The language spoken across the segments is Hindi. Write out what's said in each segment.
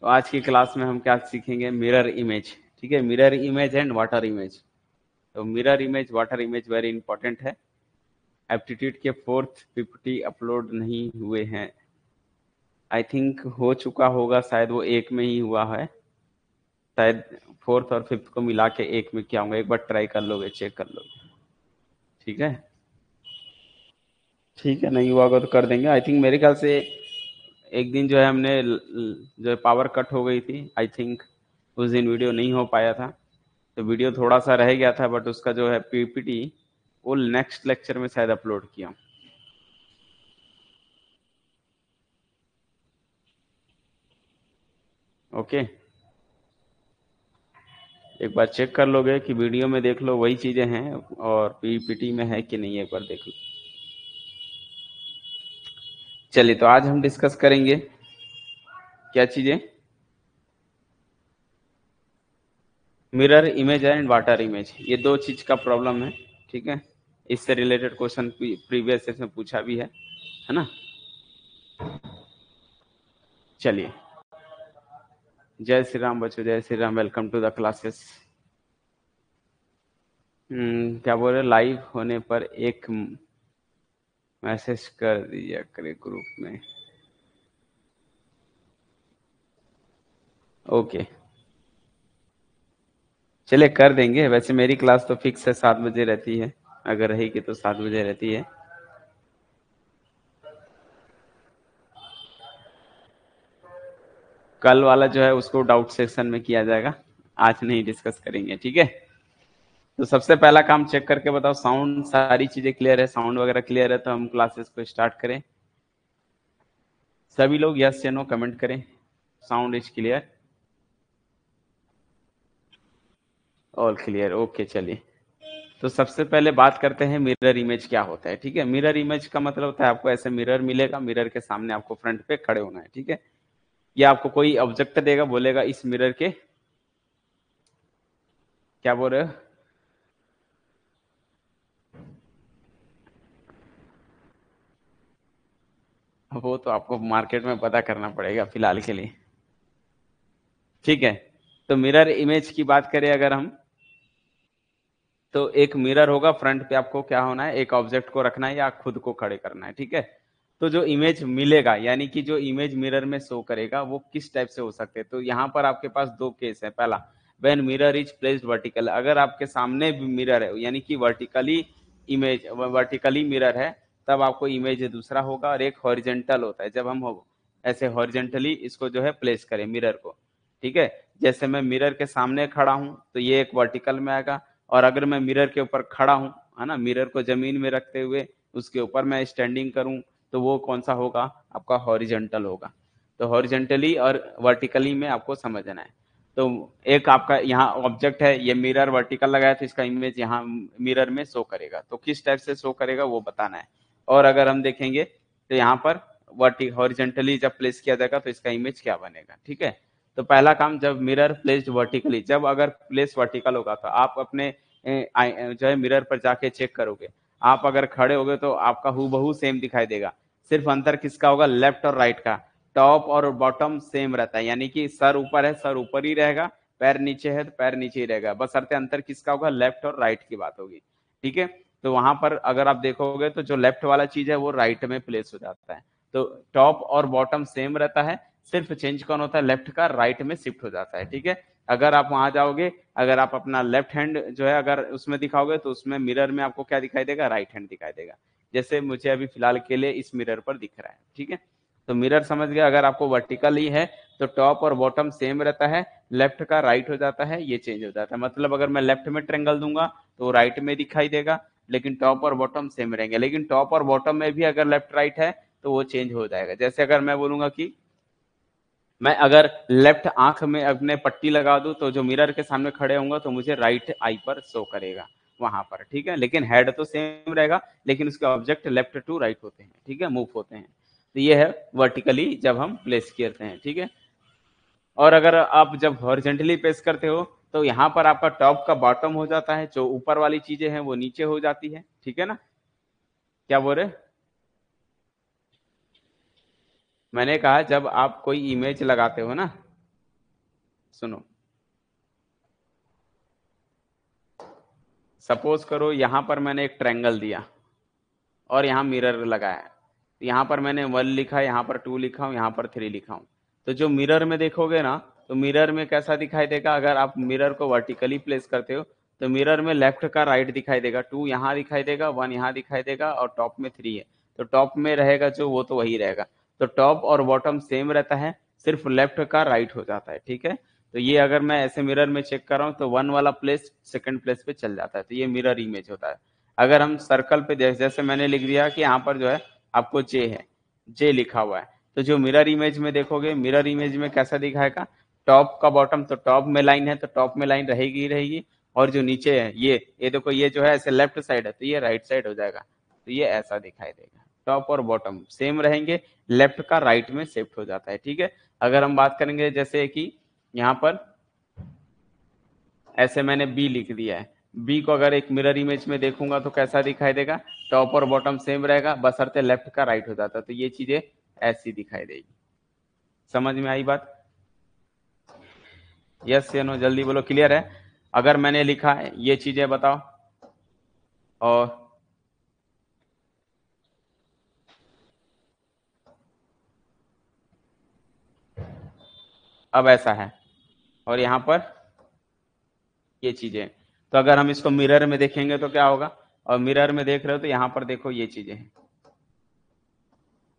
तो आज की क्लास में हम क्या सीखेंगे, मिरर इमेज। ठीक है, mirror image and water image. तो mirror image water image very important है। एप्टीट्यूड के फोर्थ पीपीटी अपलोड नहीं हुए हैं। आई थिंक हो चुका होगा, शायद वो एक में ही हुआ है, शायद फोर्थ और फिफ्थ को मिला के एक में किया होगा। एक बार ट्राई कर लोगे, चेक कर लोगे। ठीक है, ठीक है, नहीं हुआ होगा तो कर देंगे। आई थिंक मेरे ख्याल से एक दिन जो है हमने जो है पावर कट हो गई थी, आई थिंक उस दिन वीडियो नहीं हो पाया था। तो वीडियो थोड़ा सा रह गया था, बट उसका जो है पीपीटी वो नेक्स्ट लेक्चर में शायद अपलोड किया। ओके, एक बार चेक कर लोगे कि वीडियो में देख लो वही चीजें हैं और पीपीटी में है कि नहीं, एक बार देख लो। चलिए, तो आज हम डिस्कस करेंगे क्या चीजें, mirror image and water image. ये दो चीज का प्रॉब्लम है। ठीक है, इससे रिलेटेड क्वेश्चन प्रीवियस में पूछा भी है ना। चलिए, जय श्री राम बच्चों, Jai Shri Ram, welcome to the classes. क्या बोल रहे, लाइव होने पर एक मैसेज कर दीजिए करे ग्रुप में। ओके, चलिए कर देंगे। वैसे मेरी क्लास तो फिक्स है, 7 बजे रहती है, अगर रहेगी तो 7 बजे रहती है। कल वाला जो है उसको डाउट सेक्शन में किया जाएगा, आज नहीं डिस्कस करेंगे। ठीक है, तो सबसे पहला काम चेक करके बताओ साउंड सारी चीजें क्लियर है, साउंड वगैरह क्लियर है तो हम क्लासेस को स्टार्ट करें। सभी लोग यस या नो कमेंट करें, sound is clear, all clear. Okay, चलिए, तो सबसे पहले बात करते हैं मिरर इमेज क्या होता है। ठीक है, मिरर इमेज का मतलब होता है आपको ऐसे मिरर मिलेगा, मिरर के सामने आपको फ्रंट पे खड़े होना है। ठीक है, या आपको कोई ऑब्जेक्ट देगा, बोलेगा इस मिरर के, क्या बोल रहे हो, वो तो आपको मार्केट में पता करना पड़ेगा फिलहाल के लिए। ठीक है, तो मिरर इमेज की बात करें अगर हम, तो एक मिरर होगा, फ्रंट पे आपको क्या होना है, एक ऑब्जेक्ट को रखना है या खुद को खड़े करना है। ठीक है, तो जो इमेज मिलेगा, यानी कि जो इमेज मिरर में शो करेगा वो किस टाइप से हो सकते हैं। तो यहाँ पर आपके पास दो केस है। पहला, when mirror is placed vertical, अगर आपके सामने भी मिरर है, यानी कि वर्टिकली इमेज, वर्टिकली मिरर है, तब आपको इमेज दूसरा होगा। और एक हॉरिजेंटल होता है, जब हम ऐसे हॉरिजेंटली इसको जो है प्लेस करें मिरर को। ठीक है, जैसे मैं मिरर के सामने खड़ा हूं तो ये एक वर्टिकल में आएगा, और अगर मैं मिरर के ऊपर खड़ा हूं, है ना, मिरर को जमीन में रखते हुए उसके ऊपर मैं स्टैंडिंग करूं, तो वो कौन सा होगा, आपका हॉरिजेंटल होगा। तो हॉरिजेंटली और वर्टिकली में आपको समझना है। तो एक आपका यहाँ ऑब्जेक्ट है, ये मिरर वर्टिकल लगाया तो इसका इमेज यहाँ मिरर में शो करेगा, तो किस टाइप से शो करेगा वो बताना है। और अगर हम देखेंगे तो यहाँ पर वर्टि हॉरिजेंटली जब प्लेस किया जाएगा तो इसका इमेज क्या बनेगा। ठीक है, तो पहला काम, जब मिरर प्लेस्ड वर्टिकली, जब अगर प्लेस वर्टिकल होगा तो आप अपने जो है मिरर पर जाके चेक करोगे। आप अगर खड़े हो गए तो आपका हूबहू सेम दिखाई देगा, सिर्फ अंतर किसका होगा, लेफ्ट और राइट का। टॉप और बॉटम सेम रहता है, यानी कि सर ऊपर है, सर ऊपर ही रहेगा, पैर नीचे है तो पैर नीचे ही रहेगा, बस अर्थ अंतर किसका होगा, लेफ्ट और राइट की बात होगी। ठीक है, तो वहां पर अगर आप देखोगे तो जो लेफ्ट वाला चीज है वो राइट में प्लेस हो जाता है। तो टॉप और बॉटम सेम रहता है, सिर्फ चेंज कौन होता है, लेफ्ट का राइट में शिफ्ट हो जाता है। ठीक है, अगर आप वहां जाओगे, अगर आप अपना लेफ्ट हैंड जो है अगर उसमें दिखाओगे तो उसमें मिरर में आपको क्या दिखाई देगा, राइट हैंड दिखाई देगा, जैसे मुझे अभी फिलहाल के लिए इस मिरर पर दिख रहा है। ठीक है, तो मिरर समझ गया। अगर आपको वर्टिकल ही है तो टॉप और बॉटम सेम रहता है, लेफ्ट का राइट हो जाता है, ये चेंज हो जाता है। मतलब अगर मैं लेफ्ट में ट्रेंगल दूंगा तो राइट में दिखाई देगा, लेकिन टॉप और बॉटम सेम रहेंगे। लेकिन टॉप और बॉटम में भी अगर लेफ्ट राइट है तो वो चेंज हो जाएगा। जैसे अगर मैं बोलूंगा कि मैं अगर लेफ्ट आंख में अपने पट्टी लगा दूं तो जो मिरर के सामने खड़े होंगे तो मुझे राइट आई पर शो करेगा वहां पर। ठीक है, लेकिन हेड तो सेम रहेगा, लेकिन उसके ऑब्जेक्ट लेफ्ट टू राइट होते हैं। ठीक है, मूव होते हैं। तो ये है वर्टिकली जब हम प्लेस करते हैं। ठीक है, और अगर आप जब हॉरिजेंटली प्लेस करते हो तो यहाँ पर आपका टॉप का बॉटम हो जाता है, जो ऊपर वाली चीजें हैं वो नीचे हो जाती है। ठीक है ना, क्या बोल रहे, मैंने कहा जब आप कोई इमेज लगाते हो ना, सुनो, सपोज करो यहां पर मैंने एक ट्रायंगल दिया और यहाँ मिरर लगाया, यहाँ पर मैंने 1 लिखा, यहाँ पर 2 लिखा हूँ, यहाँ पर 3 लिखा हूँ। तो जो मिरर में देखोगे ना, तो मिरर में कैसा दिखाई देगा? अगर आप मिरर को वर्टिकली प्लेस करते हो तो मिरर में लेफ्ट का राइट दिखाई देगा, 2 यहाँ दिखाई देगा, 1 यहाँ दिखाई देगा और टॉप में 3 है। तो टॉप में रहेगा जो, वो तो वही रहेगा। तो टॉप और बॉटम सेम रहता है, सिर्फ लेफ्ट का राइट हो जाता है, ठीक है। तो ये अगर मैं ऐसे मिरर में चेक कर रहा हूँ तो 1 वाला प्लेस सेकंड प्लेस पे चल जाता है, तो ये मिरर इमेज होता है। अगर हम सर्कल पे जैसे मैंने लिख दिया कि यहाँ पर जो है आपको जे है, जे लिखा हुआ है, तो जो मिरर इमेज में देखोगे, मिरर इमेज में कैसा दिखाएगा? टॉप का बॉटम, तो टॉप में लाइन है तो टॉप में लाइन रहेगी ही रहेगी, और जो नीचे है ये देखो, ये जो है ऐसे लेफ्ट साइड है तो ये राइट साइड हो जाएगा, तो ये ऐसा दिखाई देगा। टॉप और बॉटम सेम रहेंगे, लेफ्ट का राइट में शिफ्ट हो जाता है, ठीक है। अगर हम बात करेंगे जैसे कि यहाँ पर ऐसे मैंने बी लिख दिया है, बी को अगर एक मिरर इमेज में देखूंगा तो कैसा दिखाई देगा? टॉप और बॉटम सेम रहेगा, बशर्ते लेफ्ट का राइट हो जाता, तो ये चीजें ऐसी दिखाई देगी। समझ में आई बात? यस या नो, जल्दी बोलो, क्लियर है? अगर मैंने लिखा है ये चीजें बताओ। और अब ऐसा है, और यहां पर ये चीजें, तो अगर हम इसको मिरर में देखेंगे तो क्या होगा? और मिरर में देख रहे हो तो यहाँ पर देखो ये चीजें हैं,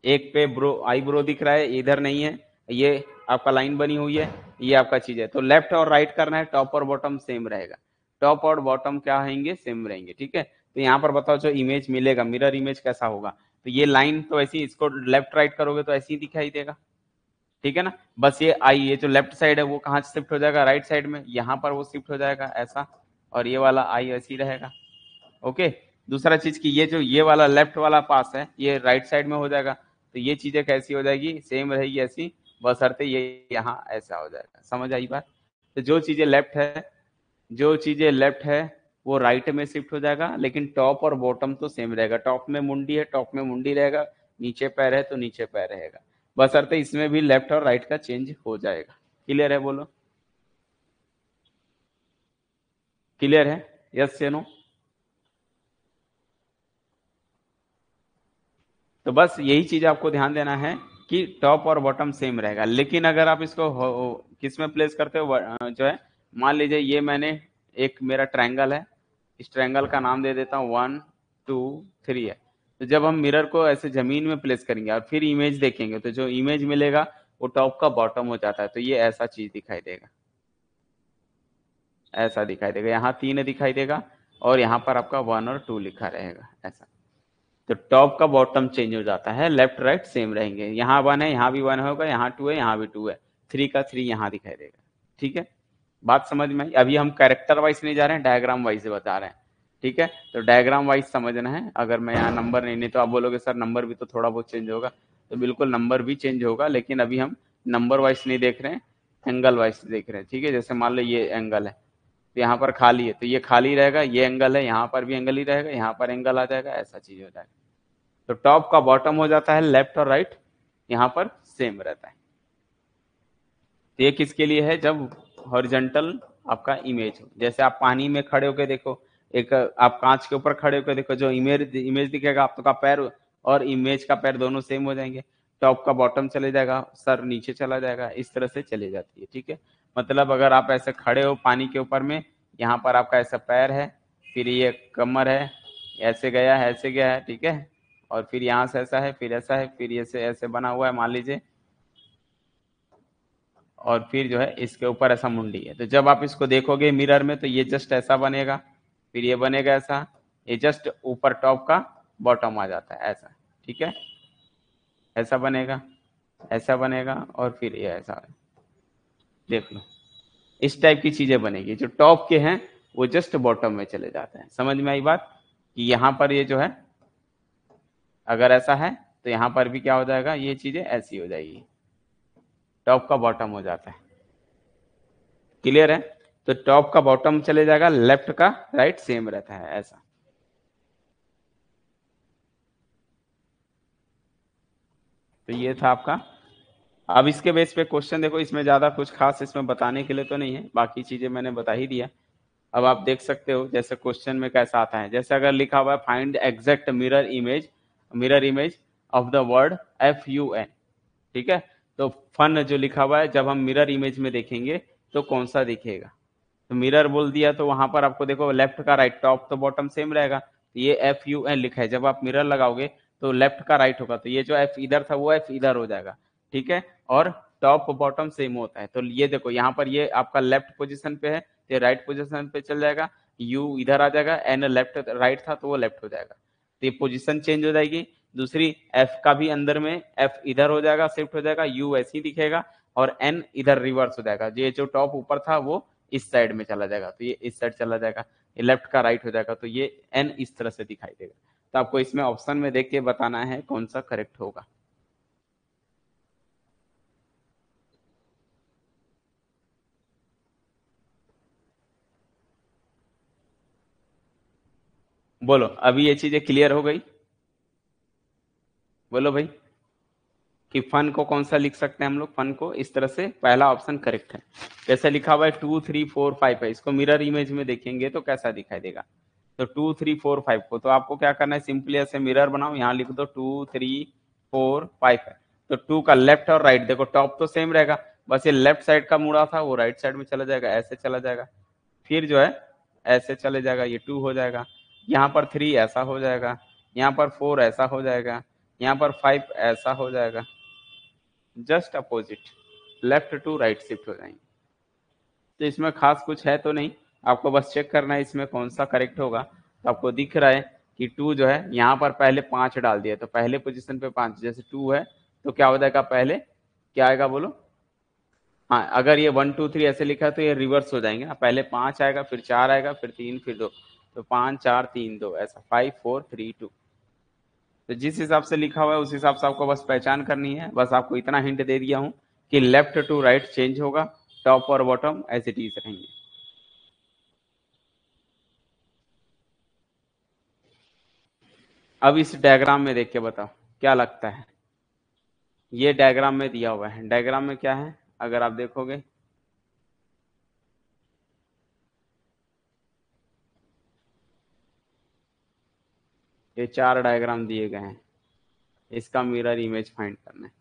एक पे ब्रो आई ब्रो दिख रहा है, इधर नहीं है, ये आपका लाइन बनी हुई है, ये आपका चीज है। तो लेफ्ट और राइट करना है, टॉप और बॉटम सेम रहेगा, टॉप और बॉटम क्या रहेंगे? सेम रहेंगे, ठीक है। तो यहाँ पर बताओ जो इमेज मिलेगा, मिरर इमेज कैसा होगा? तो ये लाइन तो ऐसी, इसको लेफ्ट राइट करोगे तो ऐसे ही दिखाई देगा, ठीक है ना। बस ये आई, ये जो लेफ्ट साइड है वो कहाँ शिफ्ट हो जाएगा? राइट साइड में, यहाँ पर वो शिफ्ट हो जाएगा ऐसा, और ये वाला आई ऐसे ही रहेगा, ओके। दूसरा चीज की ये जो ये वाला लेफ्ट वाला पास है ये राइट साइड में हो जाएगा, तो ये चीजें कैसी हो जाएगी? सेम रहेगी ऐसी, बशर्ते ये यहाँ ऐसा हो जाएगा। समझ आई बात? तो जो चीजें लेफ्ट है, जो चीजें लेफ्ट है वो राइट में शिफ्ट हो जाएगा, लेकिन टॉप और बॉटम तो सेम रहेगा। टॉप में मुंडी है, टॉप में मुंडी रहेगा, नीचे पैर है तो नीचे पैर रहेगा, बशर्ते इसमें भी लेफ्ट और राइट का चेंज हो जाएगा। क्लियर है? बोलो, क्लियर है? यस या नो? तो बस यही चीज आपको ध्यान देना है कि टॉप और बॉटम सेम रहेगा। लेकिन अगर आप इसको किस में प्लेस करते हो, जो है, मान लीजिए ये मैंने एक मेरा ट्रायंगल है, इस ट्रायंगल का नाम दे देता हूँ 1 2 3 है। तो जब हम मिरर को ऐसे जमीन में प्लेस करेंगे और फिर इमेज देखेंगे तो जो इमेज मिलेगा वो टॉप का बॉटम हो जाता है, तो ये ऐसा चीज दिखाई देगा, ऐसा दिखाई देगा। यहाँ 3 दिखाई देगा और यहाँ पर आपका 1 और 2 लिखा रहेगा ऐसा। तो टॉप का बॉटम चेंज हो जाता है, लेफ्ट राइट सेम रहेंगे। यहाँ 1 है, यहाँ भी 1 होगा, यहाँ 2 है, यहाँ भी 2 है, 3 का 3 यहाँ दिखाई देगा, ठीक है। बात समझ में आई? अभी हम कैरेक्टर वाइज नहीं जा रहे हैं, डायग्राम वाइज से बता रहे हैं, ठीक है। तो डायग्राम वाइज समझना है। अगर मैं यहाँ नंबर नहीं तो आप बोलोगे सर नंबर भी तो थोड़ा बहुत चेंज होगा, तो बिल्कुल नंबर भी चेंज होगा, लेकिन अभी हम नंबर वाइज नहीं देख रहे हैं, एंगल वाइज देख रहे हैं, ठीक है। जैसे मान लो ये एंगल है, तो यहाँ पर खाली है तो ये खाली रहेगा, ये एंगल है, यहाँ पर भी एंगल ही रहेगा, यहाँ पर एंगल आ जाएगा, ऐसा चीज हो जाएगा। तो टॉप का बॉटम हो जाता है लेफ्ट और राइट, यहाँ पर सेम रहता है। तो ये किसके लिए है? जब हॉरिजॉन्टल आपका इमेज हो, जैसे आप पानी में खड़े होकर देखो, एक आप कांच के ऊपर खड़े होकर देखो, जो इमेज इमेज दिखेगा आपका पैर और इमेज का पैर दोनों सेम हो जाएंगे, टॉप का बॉटम चले जाएगा, सर नीचे चला जाएगा, इस तरह से चली जाती है, ठीक है। मतलब अगर आप ऐसे खड़े हो पानी के ऊपर में, यहाँ पर आपका ऐसा पैर है, फिर ये कमर है, ऐसे गया है, ऐसे गया है, ठीक है, और फिर यहाँ से ऐसा है, फिर ऐसा है, फिर ये से ऐसे बना हुआ है मान लीजिए, और फिर जो है इसके ऊपर ऐसा मुंडी है। तो जब आप इसको देखोगे मिरर में तो ये जस्ट ऐसा बनेगा, फिर ये बनेगा ऐसा, ये जस्ट ऊपर टॉप का बॉटम आ जाता है ऐसा, ठीक है, ऐसा बनेगा, ऐसा बनेगा, और फिर ये ऐसा, देख लो इस टाइप की चीजें बनेगी। जो टॉप के हैं वो जस्ट बॉटम में चले जाते हैं। समझ में आई बात? कि यहाँ पर ये जो है अगर ऐसा है तो यहाँ पर भी क्या हो जाएगा, ये चीजें ऐसी हो जाएगी, टॉप का बॉटम हो जाता है। क्लियर है? तो टॉप का बॉटम चले जाएगा, लेफ्ट का राइट सेम रहता है ऐसा। तो ये था आपका अब इसके बेस पे क्वेश्चन देखो, इसमें ज्यादा कुछ खास इसमें बताने के लिए तो नहीं है, बाकी चीजें मैंने बता ही दिया। अब आप देख सकते हो जैसे क्वेश्चन में कैसा आता है, जैसे अगर लिखा हुआ है find exact mirror image of the word FUN, ठीक है। तो फन जो लिखा हुआ है जब हम मिरर इमेज में देखेंगे तो कौन सा दिखेगा, तो मिरर बोल दिया तो वहां पर आपको देखो लेफ्ट का राइट, टॉप तो बॉटम सेम रहेगा, तो ये FUN लिखा है, जब आप मिरर लगाओगे तो लेफ्ट का राइट होगा, तो ये जो F इधर था वो F इधर हो जाएगा, ठीक है। और टॉप बॉटम सेम होता है, तो ये देखो यहाँ पर ये आपका लेफ्ट पोजीशन पे है, तो ये राइट पोजीशन पे चल जाएगा, U इधर आ जाएगा, N लेफ्ट राइट था तो वो लेफ्ट हो जाएगा, तो ये पोजीशन चेंज हो जाएगी। दूसरी F का भी अंदर में F इधर हो जाएगा, शिफ्ट हो जाएगा, U ऐसे ही दिखेगा, और N इधर रिवर्स हो जाएगा, ये जो टॉप ऊपर था वो इस साइड में चला जाएगा, तो ये इस साइड चला जाएगा, ये लेफ्ट का राइट हो जाएगा, तो ये N इस तरह से दिखाई देगा। तो आपको इसमें ऑप्शन में देख के बताना है कौन सा करेक्ट होगा। बोलो, अभी ये चीजें क्लियर हो गई? बोलो भाई, कि फन को कौन सा लिख सकते हैं हम लोग, फन को इस तरह से, पहला ऑप्शन करेक्ट है। जैसे लिखा हुआ है 2 3 4 5 है, इसको मिरर इमेज में देखेंगे तो कैसा दिखाई देगा, तो 2 3 4 5 को तो आपको क्या करना है, सिंपली ऐसे मिरर बनाओ, यहाँ लिख दो 2 3 4 5 है, तो 2 का लेफ्ट और राइट देखो, टॉप तो सेम रहेगा, बस ये लेफ्ट साइड का मुड़ा था वो राइट साइड में चला जाएगा, ऐसे चला जाएगा, फिर जो है ऐसे चले जाएगा, ये 2 हो जाएगा, यहाँ पर 3 ऐसा हो जाएगा, यहाँ पर 4 ऐसा हो जाएगा, यहाँ पर 5 ऐसा हो जाएगा, just opposite, left to right shift हो जाएंगे। तो इसमें खास कुछ है तो नहीं, आपको बस चेक करना है इसमें कौन सा करेक्ट होगा। तो आपको दिख रहा है कि 2 जो है यहाँ पर पहले 5 डाल दिया, तो पहले पोजीशन पे 5, जैसे 2 है तो क्या हो जाएगा, पहले क्या आएगा बोलो, हाँ अगर ये 1 2 3 ऐसे लिखा है तो ये रिवर्स हो जाएंगे ना, पहले 5 आएगा, फिर 4 आएगा, फिर 3, फिर 2, तो 5 4 3 2 ऐसा, 5 4 3 2। तो जिस हिसाब से लिखा हुआ है उस हिसाब से आपको बस पहचान करनी है, बस आपको इतना हिंट दे दिया हूं कि लेफ्ट टू राइट चेंज होगा, टॉप और बॉटम एज इट इज रहेंगे। अब इस डायग्राम में देख के बताओ क्या लगता है, ये डायग्राम में दिया हुआ है, डायग्राम में क्या है अगर आप देखोगे, ये 4 डायग्राम दिए गए हैं, इसका मिरर इमेज फाइंड करना है।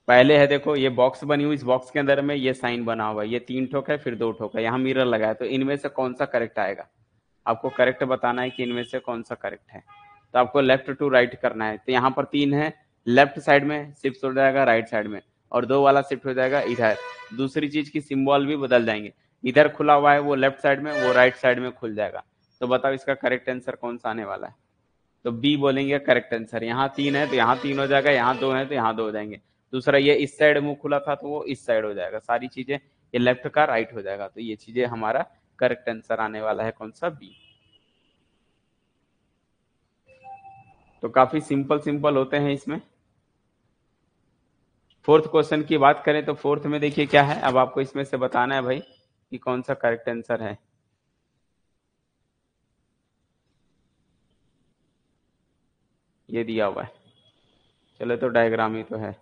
पहले है देखो ये बॉक्स बनी हुई, इस बॉक्स के अंदर में ये साइन बना हुआ है, ये 3 ठोक है, फिर 2 ठोक है, यहाँ मिरर लगा है, तो इनमें से कौन सा करेक्ट आएगा, आपको करेक्ट बताना है कि इनमें से कौन सा करेक्ट है। तो आपको लेफ्ट टू राइट करना है, तो यहाँ पर 3 है, लेफ्ट साइड में शिफ्ट हो जाएगा राइट साइड में, और 2 वाला शिफ्ट हो जाएगा इधर। दूसरी चीज की सिंबल भी बदल जाएंगे, इधर खुला हुआ है वो लेफ्ट साइड में, वो राइट साइड में खुल जाएगा। तो बताओ इसका करेक्ट आंसर कौन सा आने वाला है, तो बी बोलेंगे करेक्ट आंसर। यहाँ 3 है तो यहाँ 3 हो जाएगा, यहाँ 2 है तो यहाँ 2 हो जाएंगे। दूसरा ये इस साइड मुंह खुला था तो वो इस साइड हो जाएगा, सारी चीजें ये लेफ्ट का राइट हो जाएगा, तो ये चीजें हमारा करेक्ट आंसर आने वाला है कौन सा, बी। तो काफी सिंपल सिंपल होते हैं इसमें। फोर्थ क्वेश्चन की बात करें तो फोर्थ में देखिए क्या है, अब आपको इसमें से बताना है भाई कि कौन सा करेक्ट आंसर है। ये दिया हुआ है, चलो तो डायग्राम ही तो है।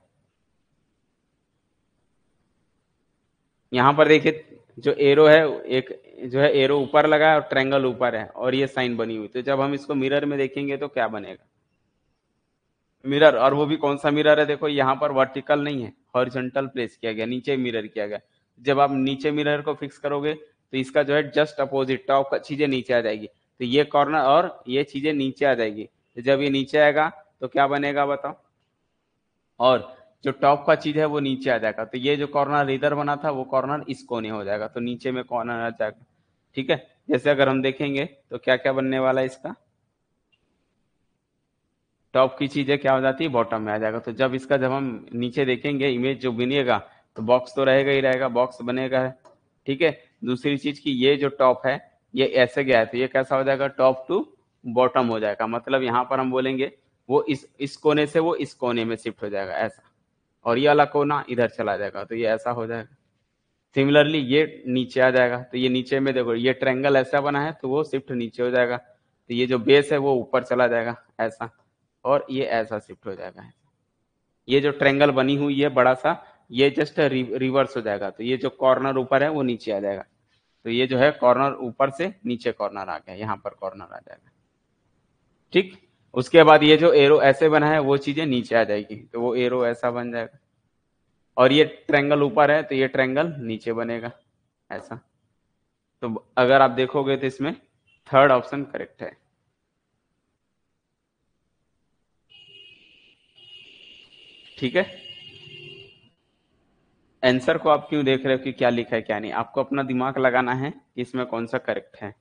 यहाँ पर देखिए जो एरो है, एक जो है एरो ऊपर लगा है और ट्रायंगल ऊपर है और ये साइन बनी हुई, तो जब हम इसको मिरर में देखेंगे तो क्या बनेगा, मिरर, और वो भी कौन सा मिरर है, देखो यहाँ पर वर्टिकल नहीं है, हॉरिजॉन्टल प्लेस किया गया, नीचे मिरर किया गया। जब आप नीचे मिरर को फिक्स करोगे तो इसका जो है जस्ट अपोजिट, टॉप का चीजें नीचे आ जाएगी, तो ये कॉर्नर और ये चीजें नीचे आ जाएगी, तो जब ये नीचे आएगा तो क्या बनेगा बताओ, और जो टॉप का चीज है वो नीचे आ जाएगा, तो ये जो कॉर्नर इधर बना था वो कॉर्नर इस कोने हो जाएगा, तो नीचे में कॉर्नर आ जाएगा, ठीक है। जैसे अगर हम देखेंगे तो क्या क्या बनने वाला है इसका, टॉप की चीजें क्या हो जाती है, बॉटम में आ जाएगा, तो जब हम नीचे देखेंगे इमेज जो बनेगा तो बॉक्स तो रहेगा ही रहेगा, बॉक्स बनेगा है, ठीक है। दूसरी चीज की ये जो टॉप है ये ऐसे गया है तो ये कैसा हो जाएगा, टॉप टू बॉटम हो जाएगा, मतलब यहाँ पर हम बोलेंगे वो इस कोने से वो इस कोने में शिफ्ट हो जाएगा ऐसा, और ये वाला कोना इधर चला जाएगा, तो ये ऐसा हो जाएगा। सिमिलरली ये नीचे आ जाएगा, तो ये नीचे में देखो ये ट्रायंगल ऐसा बना है तो वो शिफ्ट नीचे हो जाएगा, तो ये जो बेस है वो ऊपर चला जाएगा ऐसा, और ये ऐसा शिफ्ट हो जाएगा। ये जो ट्रायंगल बनी हुई है बड़ा सा, ये जस्ट रिवर्स हो जाएगा, तो ये जो कॉर्नर ऊपर है वो नीचे आ जाएगा। तो ये जो है कॉर्नर ऊपर से नीचे कॉर्नर आ गया, यहाँ पर कॉर्नर आ जाएगा। ठीक, उसके बाद ये जो एरो ऐसे बना है वो चीजें नीचे आ जाएगी, तो वो एरो ऐसा बन जाएगा। और ये ट्रायंगल ऊपर है तो ये ट्रायंगल नीचे बनेगा ऐसा। तो अगर आप देखोगे तो इसमें थर्ड ऑप्शन करेक्ट है। ठीक है, आंसर को आप क्यों देख रहे हो कि क्या लिखा है क्या नहीं, आपको अपना दिमाग लगाना है कि इसमें कौन सा करेक्ट है।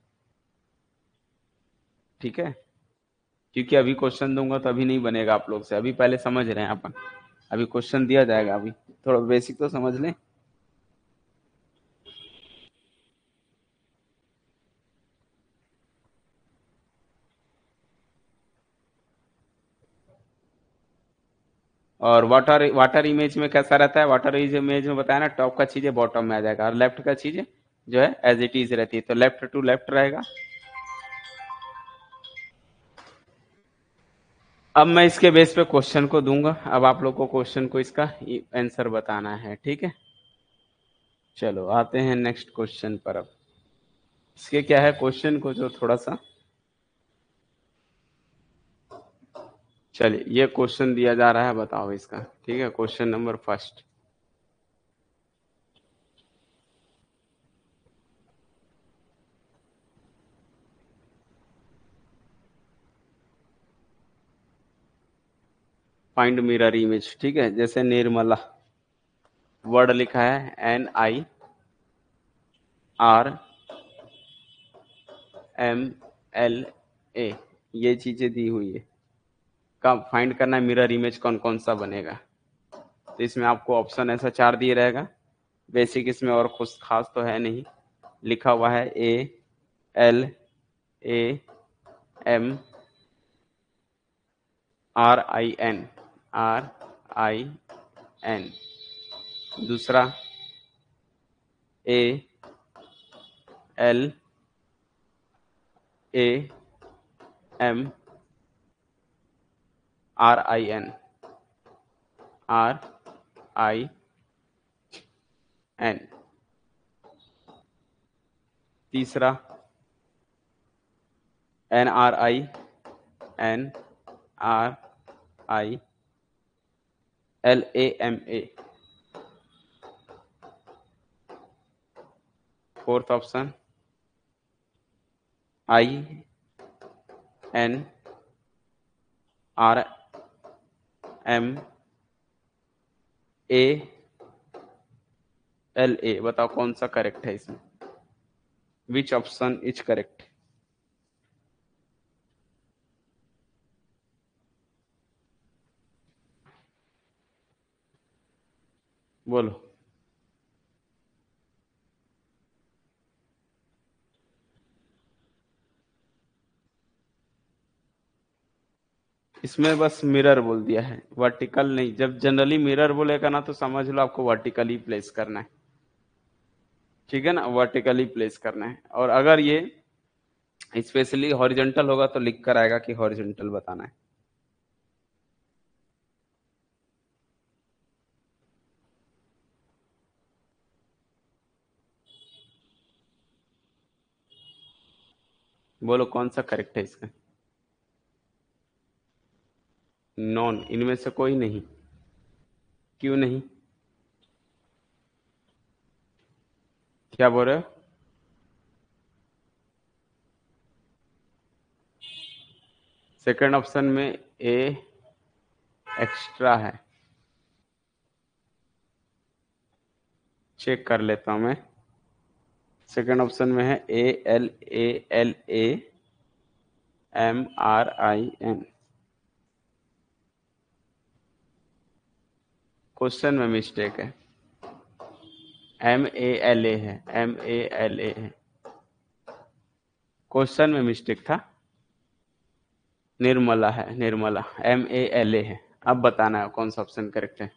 ठीक है, क्योंकि अभी क्वेश्चन दूंगा तो अभी नहीं बनेगा आप लोग से, अभी पहले समझ रहे हैं अपन, अभी क्वेश्चन दिया जाएगा, अभी थोड़ा बेसिक तो समझ लें। और वाटर वाटर इमेज में कैसा रहता है, वाटर इमेज में बताया ना, टॉप का चीजें बॉटम में आ जाएगा और लेफ्ट का चीजें जो है एज इट इज रहती है, तो लेफ्ट टू लेफ्ट रहेगा। अब मैं इसके बेस पे क्वेश्चन को दूंगा, अब आप लोग को क्वेश्चन को इसका आंसर बताना है। ठीक है, चलो आते हैं नेक्स्ट क्वेश्चन पर। अब इसके क्या है क्वेश्चन को जो थोड़ा सा, चलिए ये क्वेश्चन दिया जा रहा है, बताओ इसका। ठीक है, question number first, find mirror image. ठीक है, जैसे निर्मला वर्ड लिखा है NIRMLA, ये चीजें दी हुई है, कब फाइंड करना है मिरर इमेज कौन कौन सा बनेगा। तो इसमें आपको ऑप्शन ऐसा 4 दिए रहेगा, बेसिक इसमें और कुछ खास तो है नहीं। लिखा हुआ है ALAMRIN, दूसरा ALAMRIN, तीसरा NRINRILAMA, फोर्थ ऑप्शन INRMALA, बताओ कौन सा करेक्ट है इसमें, विच ऑप्शन इज करेक्ट। बोलो। इसमें बस मिरर बोल दिया है, वर्टिकल नहीं। जब जनरली मिरर बोलेगा ना तो समझ लो आपको वर्टिकली प्लेस करना है। ठीक है ना, वर्टिकली प्लेस करना है। और अगर ये स्पेशली हॉरिजॉन्टल होगा तो लिख कर आएगा कि हॉरिजॉन्टल बताना है। बोलो कौन सा करेक्ट है इसका। नॉन, इनमें से कोई नहीं। क्यों नहीं, क्या बोल रहे हो। सेकंड ऑप्शन में ए एक्स्ट्रा है, चेक कर लेता हूं मैं। सेकंड ऑप्शन में है ALALAMRIN, क्वेश्चन में मिस्टेक है, MALA है, MALA है, क्वेश्चन में मिस्टेक था। निर्मला है, निर्मला, MALA है। अब बताना है कौन सा ऑप्शन करेक्ट है।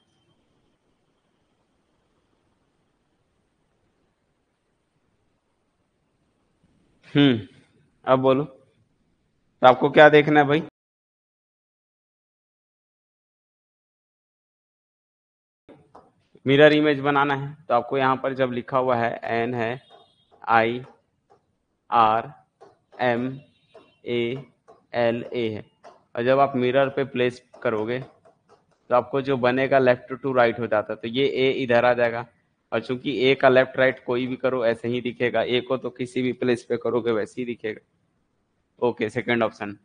अब बोलो, तो आपको क्या देखना है भाई। मिरर इमेज बनाना है तो आपको यहाँ पर जब लिखा हुआ है एन है I R M A L A है, और जब आप मिरर पे प्लेस करोगे तो आपको जो बनेगा लेफ्ट टू राइट हो जाता है, तो ये ए इधर आ जाएगा, और चूंकि ए का लेफ्ट राइट कोई भी करो ऐसे ही दिखेगा, ए को तो किसी भी प्लेस पे करोगे वैसे ही दिखेगा। Okay, second option.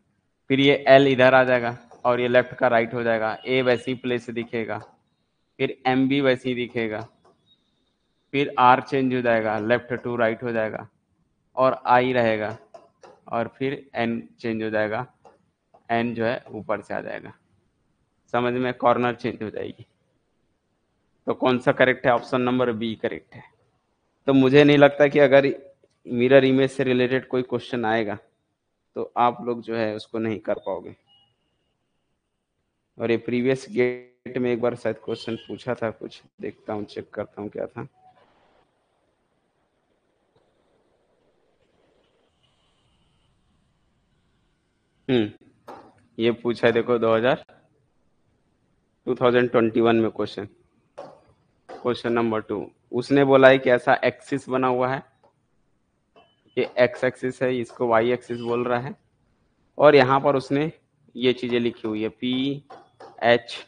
फिर ये एल इधर आ जाएगा और ये लेफ्ट का राइट हो जाएगा, ए वैसी प्लेस से दिखेगा, फिर एम भी वैसे ही दिखेगा, फिर आर चेंज हो जाएगा, लेफ्ट टू राइट हो जाएगा, और आई रहेगा, और फिर एन चेंज हो जाएगा, एन जो है ऊपर से आ जाएगा, समझ में, कॉर्नर चेंज हो जाएगी। तो कौन सा करेक्ट है? ऑप्शन नंबर बी करेक्ट है। तो मुझे नहीं लगता कि अगर मिरर इमेज से रिलेटेड कोई क्वेश्चन आएगा तो आप लोग जो है उसको नहीं कर पाओगे। और ये प्रीवियस गेट में एक बार शायद क्वेश्चन पूछा था कुछ, देखता हूँ, चेक करता हूँ क्या था। ये पूछा है, देखो 2021 में क्वेश्चन, क्वेश्चन नंबर 2। उसने बोला है कि ऐसा एक्सिस बना हुआ है, ये एक्स एक्सिस है, इसको वाई एक्सिस बोल रहा है, और यहाँ पर उसने ये चीजें लिखी हुई है, एच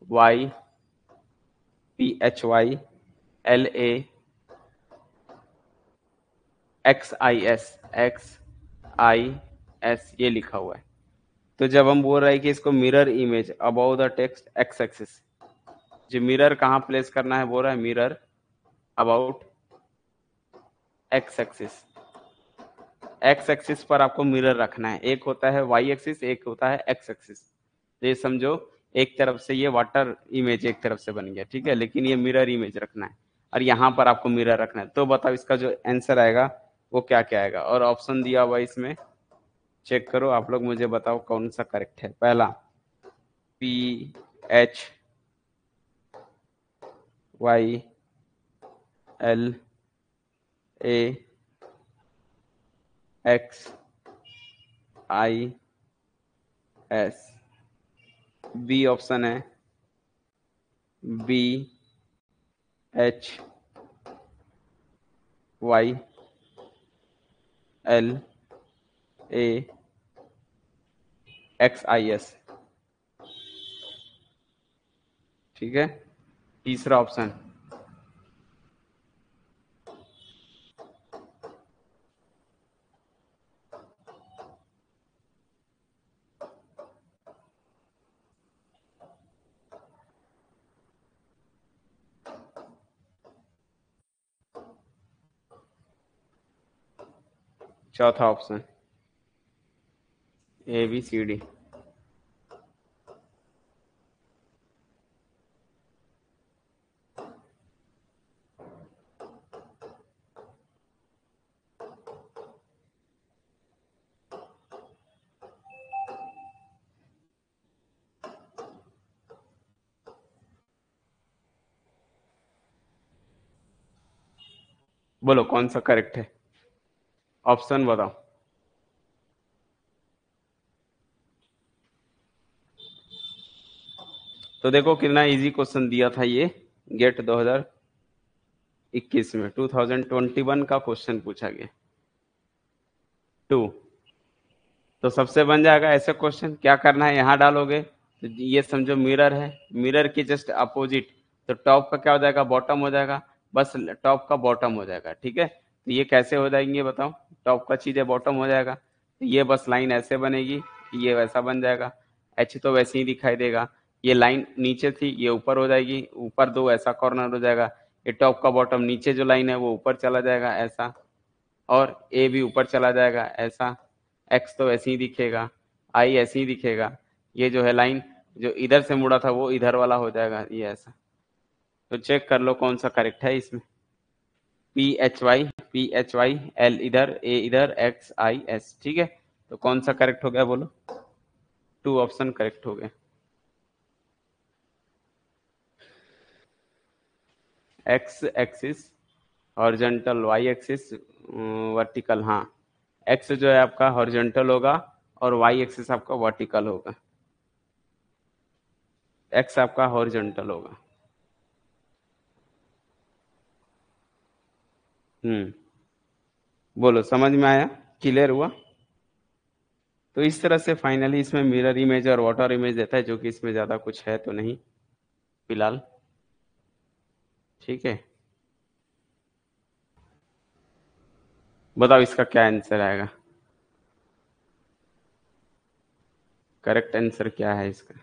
वाई PHY LAXIS ये लिखा हुआ है। तो जब हम बोल रहे हैं कि इसको mirror image about the text x axis, जो मिरर कहाँ प्लेस करना है बोल रहा है, mirror about x axis, x axis पर आपको मिरर रखना है। एक होता है वाई एक्सिस, एक होता है एक्स एक्सिस। तो ये समझो एक तरफ से ये वाटर इमेज एक तरफ से बन गया, ठीक है, लेकिन ये मिरर इमेज रखना है, और यहाँ पर आपको मिरर रखना है। तो बताओ इसका जो आंसर आएगा वो क्या क्या आएगा? और ऑप्शन दिया हुआ इसमें, चेक करो आप लोग, मुझे बताओ कौन सा करेक्ट है। पहला PHYLAXIS, बी ऑप्शन है BHYLAXIS, ठीक है। तीसरा ऑप्शन चौथा ऑप्शन ABCD। बोलो कौन सा करेक्ट है, ऑप्शन बताओ। तो देखो कितना इजी क्वेश्चन दिया था ये, गेट 2021 में, 2021 का क्वेश्चन पूछा गया 2। तो सबसे बन जाएगा ऐसे क्वेश्चन। क्या करना है, यहाँ डालोगे तो ये समझो मिरर है, मिरर के जस्ट अपोजिट, तो टॉप का क्या हो जाएगा, बॉटम हो जाएगा, बस टॉप का बॉटम हो जाएगा, ठीक है। तो ये कैसे हो जाएंगे बताओ, टॉप का चीज है बॉटम हो जाएगा, तो ये बस लाइन ऐसे बनेगी, ये वैसा बन जाएगा, एच तो वैसे ही दिखाई देगा, ये लाइन नीचे थी ये ऊपर हो जाएगी, ऊपर दो ऐसा कॉर्नर हो जाएगा, ये टॉप का बॉटम, नीचे जो लाइन है वो ऊपर चला जाएगा ऐसा, और ए भी ऊपर चला जाएगा ऐसा, एक्स तो ऐसे ही दिखेगा, आई ऐसे ही दिखेगा, ये जो है लाइन जो इधर से मुड़ा था वो इधर वाला हो जाएगा, ये ऐसा। तो चेक कर लो कौन सा करेक्ट है इसमें। PHY L इधर, ए इधर, XIS, ठीक है। तो कौन सा करेक्ट हो गया बोलो? 2 ऑप्शन करेक्ट हो गए। X axis horizontal, Y axis vertical, हाँ, एक्स जो है आपका हॉरिजॉन्टल होगा और वाई एक्सिस आपका वर्टिकल होगा, एक्स आपका हॉरिजॉन्टल होगा। बोलो, समझ में आया? क्लियर हुआ? तो इस तरह से फाइनली इसमें मिरर इमेज और वाटर इमेज देता है, जो कि इसमें ज्यादा कुछ है तो नहीं फिलहाल। ठीक है, बताओ इसका क्या आंसर आएगा? करेक्ट आंसर क्या है इसका?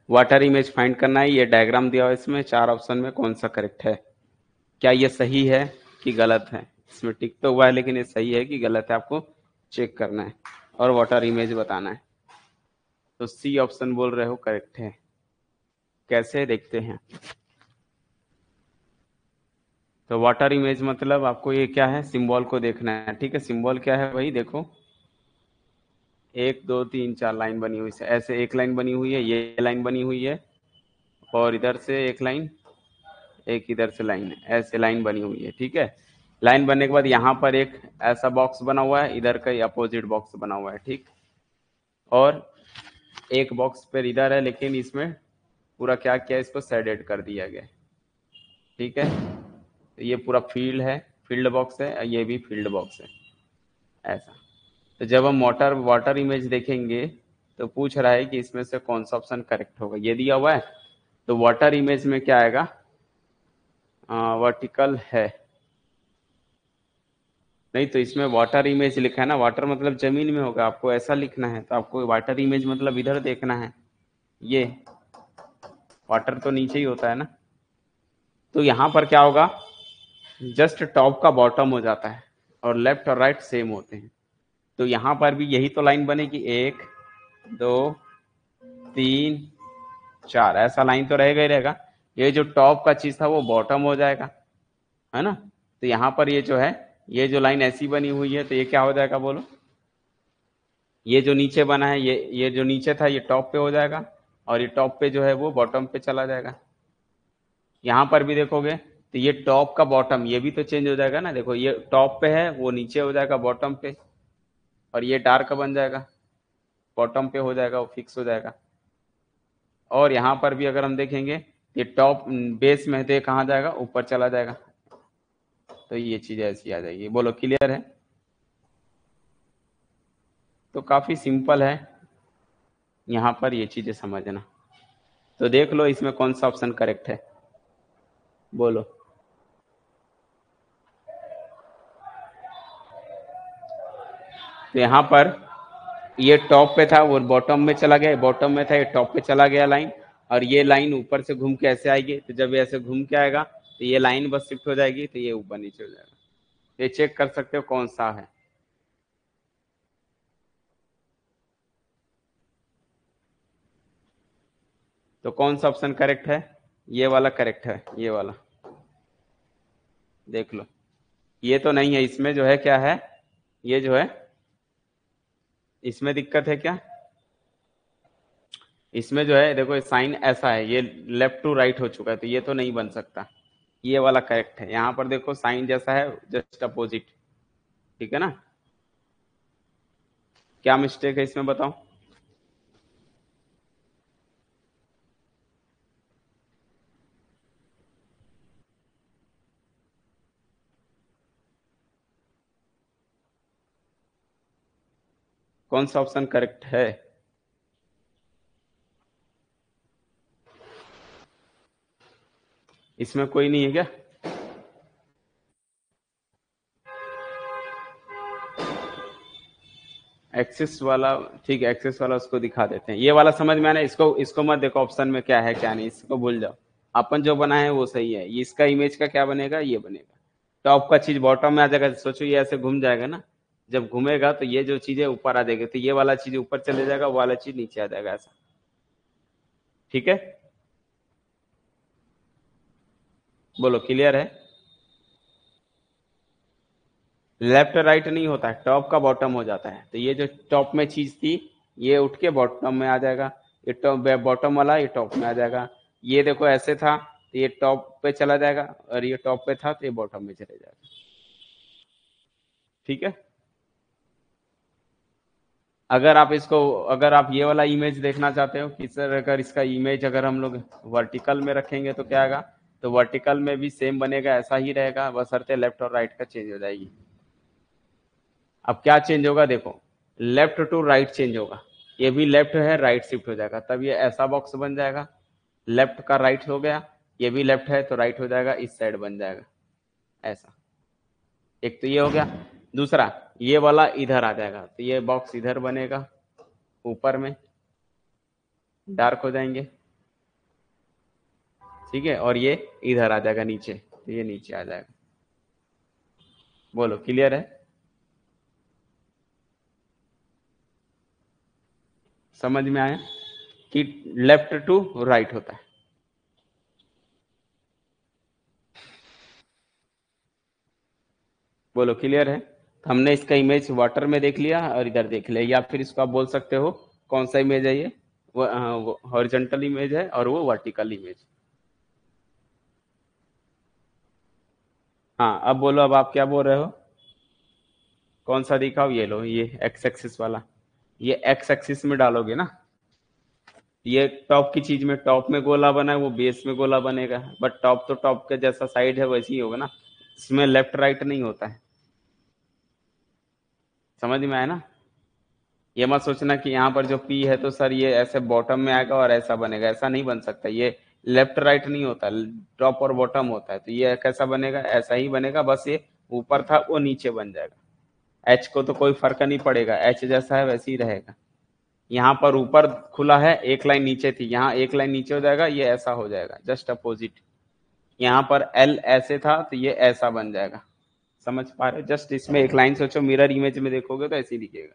वाटर इमेज फाइंड करना है। ये डायग्राम दिया हुआ है, इसमें 4 ऑप्शन में कौन सा करेक्ट है, क्या ये सही है कि गलत है? इसमें टिक तो हुआ है, लेकिन ये सही है कि गलत है आपको चेक करना है, और वाटर इमेज बताना है। तो सी ऑप्शन बोल रहे हो करेक्ट है। कैसे देखते हैं? तो वाटर इमेज मतलब आपको ये क्या है, सिंबल को देखना है। ठीक है, सिंबल क्या है भाई, देखो 1 2 3 4 लाइन बनी हुई है, ऐसे एक लाइन बनी हुई है, ये लाइन बनी हुई है, और इधर से एक लाइन, एक इधर से लाइन है, ऐसे लाइन बनी हुई है। ठीक है, लाइन बनने के बाद यहाँ पर एक ऐसा बॉक्स बना हुआ है, इधर का अपोजिट बॉक्स बना हुआ है। ठीक, और एक बॉक्स पर इधर है, लेकिन इसमें पूरा क्या किया, इसको शेडेड कर दिया गया। ठीक है, तो ये पूरा फील्ड है, फील्ड बॉक्स है, ये भी फील्ड बॉक्स है, ऐसा। तो जब हम वाटर वाटर इमेज देखेंगे तो पूछ रहा है कि इसमें से कौन सा ऑप्शन करेक्ट होगा, ये दिया हुआ है। तो वाटर इमेज में क्या आएगा, वर्टिकल है। नहीं, तो इसमें वाटर इमेज लिखा है ना, वाटर मतलब जमीन में होगा, आपको ऐसा लिखना है। तो आपको वाटर इमेज मतलब इधर देखना है, ये वाटर तो नीचे ही होता है ना। तो यहाँ पर क्या होगा, जस्ट टॉप का बॉटम हो जाता है, और लेफ्ट और राइट सेम होते हैं। तो यहाँ पर भी यही तो लाइन बनेगी, 1 2 3 4, ऐसा लाइन तो रहेगा ही रहेगा। ये जो टॉप का चीज था वो बॉटम हो जाएगा, है ना। तो यहाँ पर ये जो है, ये जो लाइन ऐसी बनी हुई है, तो ये क्या हो जाएगा बोलो, ये जो नीचे बना है, ये जो नीचे था ये टॉप पे हो जाएगा, और ये टॉप पे जो है वो बॉटम पे चला जाएगा। यहाँ पर भी देखोगे तो ये टॉप का बॉटम, ये भी तो चेंज हो जाएगा ना। देखो ये टॉप पे है, वो नीचे हो जाएगा बॉटम पे, और ये डार्क बन जाएगा, बॉटम पे हो जाएगा, वो फिक्स हो जाएगा। और यहाँ पर भी अगर हम देखेंगे, ये टॉप बेस में है, तो ये कहाँ जाएगा, ऊपर चला जाएगा। तो ये चीज ऐसी आ जाएगी। बोलो, क्लियर है? तो काफी सिंपल है यहाँ पर ये चीजें समझना। तो देख लो इसमें कौन सा ऑप्शन करेक्ट है, बोलो। तो यहाँ पर ये टॉप पे था, वो बॉटम में चला गया, बॉटम में था, ये टॉप पे चला गया लाइन। और ये लाइन ऊपर से घूम के ऐसे आएगी, तो जब ये ऐसे घूम के आएगा तो ये लाइन बस शिफ्ट हो जाएगी, तो ये ऊपर नीचे हो जाएगा। ये चेक कर सकते हो कौन सा है। तो कौन सा ऑप्शन करेक्ट है? ये वाला करेक्ट है, ये वाला देख लो। ये तो नहीं है, इसमें जो है क्या है, ये जो है इसमें दिक्कत है क्या, इसमें जो है देखो साइन ऐसा है, ये लेफ्ट टू राइट हो चुका है, तो ये तो नहीं बन सकता। ये वाला करेक्ट है। यहाँ पर देखो साइन जैसा है, जस्ट अपोजिट। ठीक है ना, क्या मिस्टेक है इसमें बताओ? कौन सा ऑप्शन करेक्ट है? इसमें कोई नहीं है क्या? एक्सिस वाला, ठीक है, एक्सिस वाला उसको दिखा देते हैं। ये वाला समझ में आना, इसको इसको मत देखो ऑप्शन में क्या है क्या नहीं, इसको भूल जाओ। अपन जो बना है वो सही है। ये इसका इमेज का क्या बनेगा, ये बनेगा टॉप का चीज बॉटम में आ जाएगा। सोचो ये ऐसे घूम जाएगा ना, जब घूमेगा तो ये जो चीज है ऊपर आ जाएगी, तो ये वाला चीज ऊपर चले जाएगा, वो वाला चीज नीचे आ जाएगा, ऐसा। ठीक है, बोलो, क्लियर है? लेफ्ट राइट नहीं होता है, टॉप का बॉटम हो जाता है। तो ये जो टॉप में चीज थी, ये उठ के बॉटम में आ जाएगा, ये टॉप बॉटम वाला ये टॉप में आ जाएगा। ये देखो ऐसे था, तो ये टॉप पे चला जाएगा, और ये टॉप पे था तो ये बॉटम में चले जाएगा। ठीक है, अगर आप ये वाला इमेज देखना चाहते हो कि सर अगर इसका इमेज अगर हम लोग वर्टिकल में रखेंगे तो क्या आएगा, तो वर्टिकल में भी सेम बनेगा, ऐसा ही रहेगा, बशर्ते लेफ्ट और राइट का चेंज हो जाएगी। अब क्या चेंज होगा, देखो लेफ्ट टू राइट चेंज होगा, ये भी लेफ्ट है राइट शिफ्ट हो जाएगा, तब ये ऐसा बॉक्स बन जाएगा, लेफ्ट का राइट हो गया, ये भी लेफ्ट है तो राइट हो जाएगा, इस साइड बन जाएगा ऐसा। एक तो ये हो गया, दूसरा ये वाला इधर आ जाएगा, तो ये बॉक्स इधर बनेगा, ऊपर में डार्क हो जाएंगे, ठीक है, और ये इधर आ जाएगा नीचे, तो ये नीचे आ जाएगा। बोलो क्लियर है, समझ में आया कि लेफ्ट टू राइट होता है। बोलो क्लियर है। तो हमने इसका इमेज वाटर में देख लिया और इधर देख लिया, या फिर इसको आप बोल सकते हो कौन सा इमेज है ये, वो हॉरिजॉन्टल इमेज है और वो वर्टिकल इमेज। हाँ अब बोलो, अब आप क्या बोल रहे हो, कौन सा दिखाओ, ये लो ये एक्स एक्सिस वाला, ये एक्स एक्सिस में डालोगे ना, ये टॉप की चीज में, टॉप में गोला बना है वो बेस में गोला बनेगा, बट टॉप तो टॉप के जैसा साइड है वैसे ही होगा ना, इसमें लेफ्ट राइट नहीं होता है। समझ में आया ना, ये मत सोचना कि यहाँ पर जो पी है तो सर ये ऐसे बॉटम में आएगा और ऐसा बनेगा, ऐसा नहीं बन सकता, ये लेफ्ट राइट नहीं होता, टॉप और बॉटम होता है, तो ये कैसा बनेगा, ऐसा ही बनेगा, बस ये ऊपर था वो नीचे बन जाएगा। एच को तो कोई फर्क नहीं पड़ेगा, एच जैसा है वैसे ही रहेगा। यहाँ पर ऊपर खुला है, एक लाइन नीचे थी, यहाँ एक लाइन नीचे हो जाएगा, ये ऐसा हो जाएगा जस्ट अपोजिट। यहाँ पर एल ऐसे था तो ये ऐसा बन जाएगा। समझ पा रहे हो, जस्ट इसमें एक लाइन सोचो, मिरर इमेज में देखोगे तो ऐसे ही दिखेगा।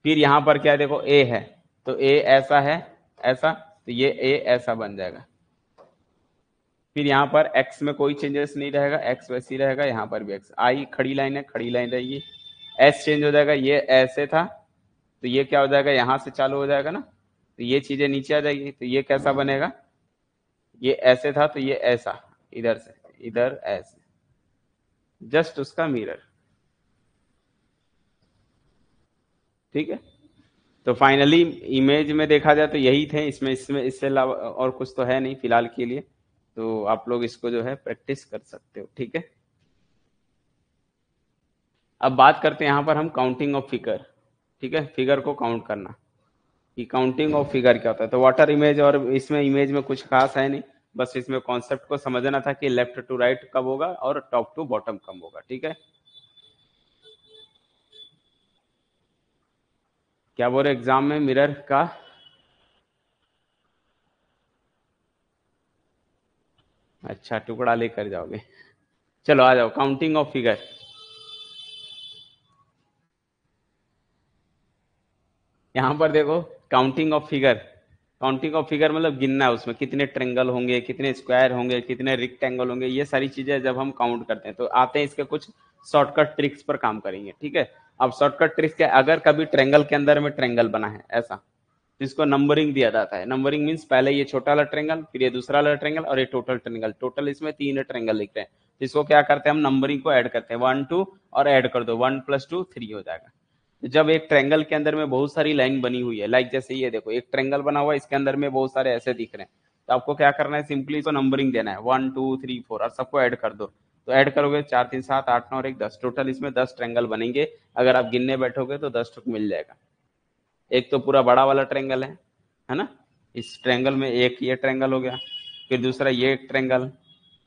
फिर यहाँ पर क्या है, देखो ए है, तो ए ऐसा है ऐसा, तो ये ए ऐसा बन जाएगा। फिर यहाँ पर एक्स में कोई चेंजेस नहीं रहेगा, एक्स वैसे ही रहेगा, यहाँ पर भी एक्स, आई खड़ी लाइन है, खड़ी लाइन रहेगी। एस चेंज हो जाएगा, ये ऐसे था तो ये क्या हो जाएगा, यहाँ से चालू हो जाएगा ना, तो ये चीजें नीचे आ जाएगी, तो ये कैसा बनेगा, ये ऐसे था तो ये ऐसा, इधर से इधर ऐसे, जस्ट उसका मिरर। ठीक है, तो फाइनली इमेज में देखा जाए तो यही थे, इसमें इसमें इससे अलावा और कुछ तो है नहीं फिलहाल के लिए, तो आप लोग इसको जो है प्रैक्टिस कर सकते हो। ठीक है, अब बात करते हैं यहाँ पर हम काउंटिंग ऑफ फिगर। ठीक है, फिगर को काउंट करना, कि काउंटिंग ऑफ फिगर क्या होता है। तो वाटर इमेज, और इसमें इमेज में कुछ खास है नहीं, बस इसमें कॉन्सेप्ट को समझना था कि लेफ्ट टू राइट कब होगा और टॉप टू बॉटम कब होगा। ठीक है, क्या बोल रहे एग्जाम में मिरर का, अच्छा टुकड़ा लेकर जाओगे, चलो आ जाओ, काउंटिंग ऑफ फिगर। यहाँ पर देखो counting of figure, counting of figure मतलब गिनना है, उसमें कितने ट्रेंगल होंगे, कितने स्क्वायर होंगे, कितने रेक्टेंगल होंगे, ये सारी चीजें जब हम काउंट करते हैं तो आते हैं इसके कुछ शॉर्टकट ट्रिक्स पर काम करेंगे। ठीक है, अब शॉर्टकट ट्रिक्स क्या, अगर कभी ट्रेंगल के अंदर में ट्रेंगल बना है ऐसा, तो इसको नंबरिंग दिया जाता है। नंबरिंग मीन्स पहले ये छोटा वाला ट्रेंगल, फिर ये दूसरा वाला ट्रेंगल और ये टोटल ट्रेंगल, टोटल इसमें 3 ट्रेंगल लिख रहे हैं, तो इसको क्या करते हैं हम, नंबरिंग को ऐड करते हैं, 1 2 और ऐड कर दो, 1 + 2 3 हो जाएगा। जब एक ट्रेंगल के अंदर में बहुत सारी लाइन बनी हुई है, लाइक जैसे ये देखो एक ट्रेंगल बना हुआ है, इसके अंदर में बहुत सारे ऐसे दिख रहे हैं, तो आपको क्या करना है, सिंपली इसको नंबरिंग देना है, 1 2 3 4 और सबको ऐड कर दो। तो ऐड करोगे 4 3 7 8 9 और 1 10, टोटल इसमें 10 ट्रेंगल बनेंगे। अगर आप गिनने बैठोगे तो 10 टुक मिल जाएगा। एक तो पूरा बड़ा वाला ट्रेंगल है ना, इस ट्रेंगल में एक ये ट्रेंगल हो गया, फिर दूसरा ये एक ट्रेंगल,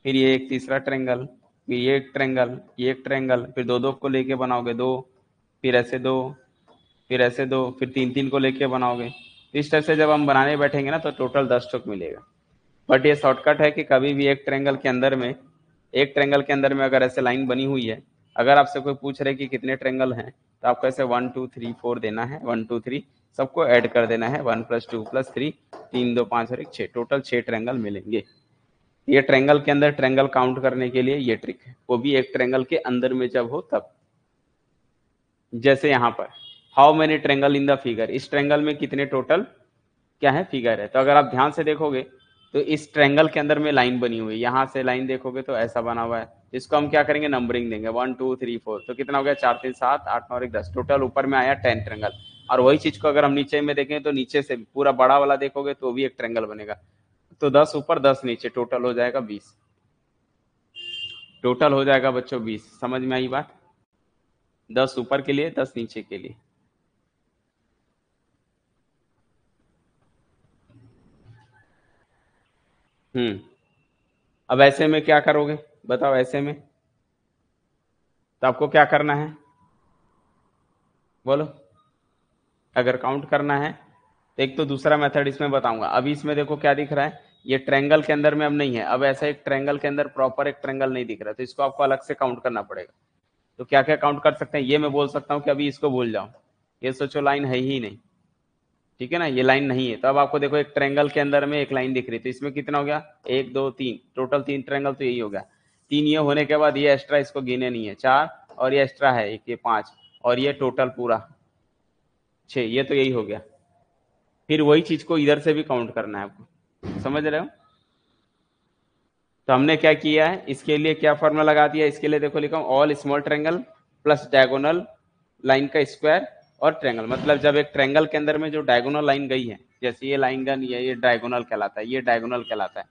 फिर ये एक तीसरा ट्रेंगल, फिर ये एक ट्रेंगल, ये एक ट्रेंगल, फिर दो दो को लेके बनाओगे दो, फिर ऐसे दो, फिर ऐसे दो, फिर तीन तीन को लेके बनाओगे। इस टाइप से जब हम बनाने बैठेंगे ना तो टोटल 10 टुक मिलेगा। बट ये शॉर्टकट है कि कभी भी एक ट्रेंगल के अंदर में, एक ट्रेंगल के अंदर में अगर ऐसे लाइन बनी हुई है, अगर आपसे कोई पूछ रहे कि कितने ट्रेंगल हैं, तो आपको ऐसे 1 2 3 4 देना है, 1 2 3 सबको ऐड कर देना है, 1 + 2 + 3 3 2 5 और 1 6, टोटल 6 ट्रेंगल मिलेंगे। ये ट्रेंगल के अंदर ट्रेंगल काउंट करने के लिए ये ट्रिक है, वो भी एक ट्रेंगल के अंदर में जब हो तब। जैसे यहाँ पर how many triangle in the figure, इस ट्रेंगल में कितने टोटल क्या है फिगर है, तो अगर आप ध्यान से देखोगे तो इस ट्रायंगल के अंदर में लाइन बनी हुई है, यहाँ से लाइन देखोगे तो ऐसा बना हुआ है। इसको हम क्या करेंगे, नंबरिंग देंगे 1 2 3 4। तो कितना हो गया, 4 3 7 8 9 और 1 10। टोटल ऊपर में आया 10 ट्रायंगल। और वही चीज को अगर हम नीचे में देखें तो नीचे से पूरा बड़ा वाला देखोगे तो भी एक ट्रायंगल बनेगा। तो 10 ऊपर 10 नीचे, टोटल हो जाएगा 20। टोटल हो जाएगा बच्चों 20। समझ में आई बात? 10 ऊपर के लिए, 10 नीचे के लिए। अब ऐसे में क्या करोगे बताओ? ऐसे में तो आपको क्या करना है, बोलो? अगर काउंट करना है तो एक तो दूसरा मेथड इसमें बताऊंगा। अभी इसमें देखो क्या दिख रहा है, ये ट्रायंगल के अंदर में अब नहीं है। अब ऐसा एक ट्रायंगल के अंदर प्रॉपर एक ट्रायंगल नहीं दिख रहा, तो इसको आपको अलग से काउंट करना पड़ेगा। तो क्या क्या काउंट कर सकते हैं, ये मैं बोल सकता हूँ कि अभी इसको भूल जाओ, ये सोचो लाइन है ही नहीं, ठीक है ना, ये लाइन नहीं है। तो अब आपको देखो एक ट्रायंगल के अंदर में एक लाइन दिख रही है, तो इसमें कितना हो गया, 1 2 3, टोटल 3 ट्रायंगल, तो यही हो गया। 3 ये होने के बाद ये एक्स्ट्रा इसको गिने नहीं है, 4, और ये एक्स्ट्रा है एक, ये 5, और ये टोटल पूरा 6, ये तो यही हो गया। फिर वही चीज को इधर से भी काउंट करना है आपको, समझ रहे हो? तो हमने क्या किया है, इसके लिए क्या फॉर्मूला लगा दिया, इसके लिए देखो लिखा हूं, all small triangle plus diagonal line का स्क्वायर और ट्रायंगल। मतलब जब एक ट्रायंगल के अंदर में जो डायगोनल लाइन गई है, जैसे ये लाइन गन, ये डायगोनल कहलाता है, ये डायगोनल कहलाता है।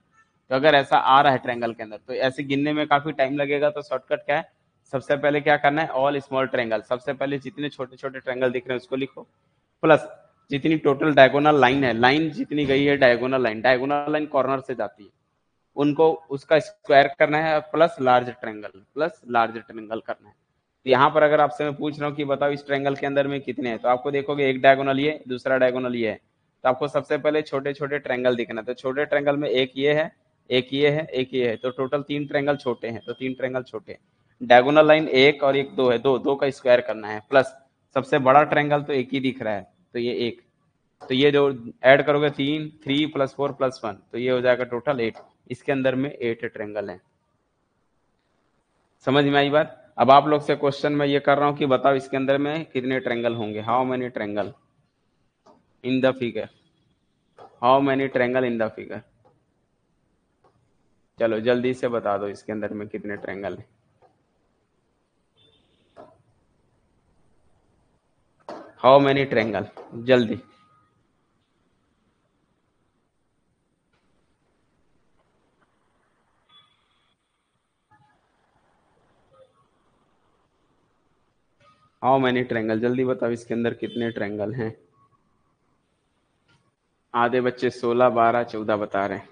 तो अगर ऐसा आ रहा है ट्रायंगल के अंदर, तो ऐसे गिनने में काफी टाइम लगेगा। तो शॉर्टकट क्या है, सबसे पहले क्या करना है, ऑल स्मॉल ट्रायंगल, सबसे पहले जितने छोटे छोटे ट्रायंगल दिख रहे हैं उसको लिखो, प्लस जितनी टोटल डायगोनल लाइन है, लाइन जितनी गई है diagonal line, diagonal line corner से जाती है, उनको उसका स्क्वायर करना है, plus large triangle, plus large triangle करना है। तो यहाँ पर अगर आपसे मैं पूछ रहा हूँ कि बताओ इस ट्रायंगल के अंदर में कितने हैं, तो आपको देखोगे एक डायगोनल ये, दूसरा डायगोनल ये है। तो आपको सबसे पहले छोटे छोटे ट्रायंगल दिखना, तो छोटे ट्रायंगल में एक ये है, एक ये है, एक ये है, तो टोटल 3 ट्रायंगल छोटे हैं, तो 3 ट्रायंगल छोटे हैं। डायगोनल लाइन एक और एक दो है, दो दो का स्क्वायर करना है, प्लस सबसे बड़ा ट्रायंगल तो एक ही दिख रहा है, तो ये एक, तो ये जो ऐड करोगे 3 3 प्लस 4 प्लस 1, तो ये हो जाएगा टोटल 8। इसके अंदर में 8 ट्रायंगल है। समझ में आई बात? अब आप लोग से क्वेश्चन मैं ये कर रहा हूँ कि बताओ इसके अंदर में कितने ट्रायंगल होंगे, how many triangle in the figure, how many triangle in the figure. चलो जल्दी से बता दो इसके अंदर में कितने ट्रायंगल है। हाउ मेनी ट्रायंगल, जल्दी। हाउ मेनी ट्रायंगल, जल्दी बताओ इसके अंदर कितने ट्रायंगल हैं। आधे बच्चे 16 12 14 बता रहे हैं।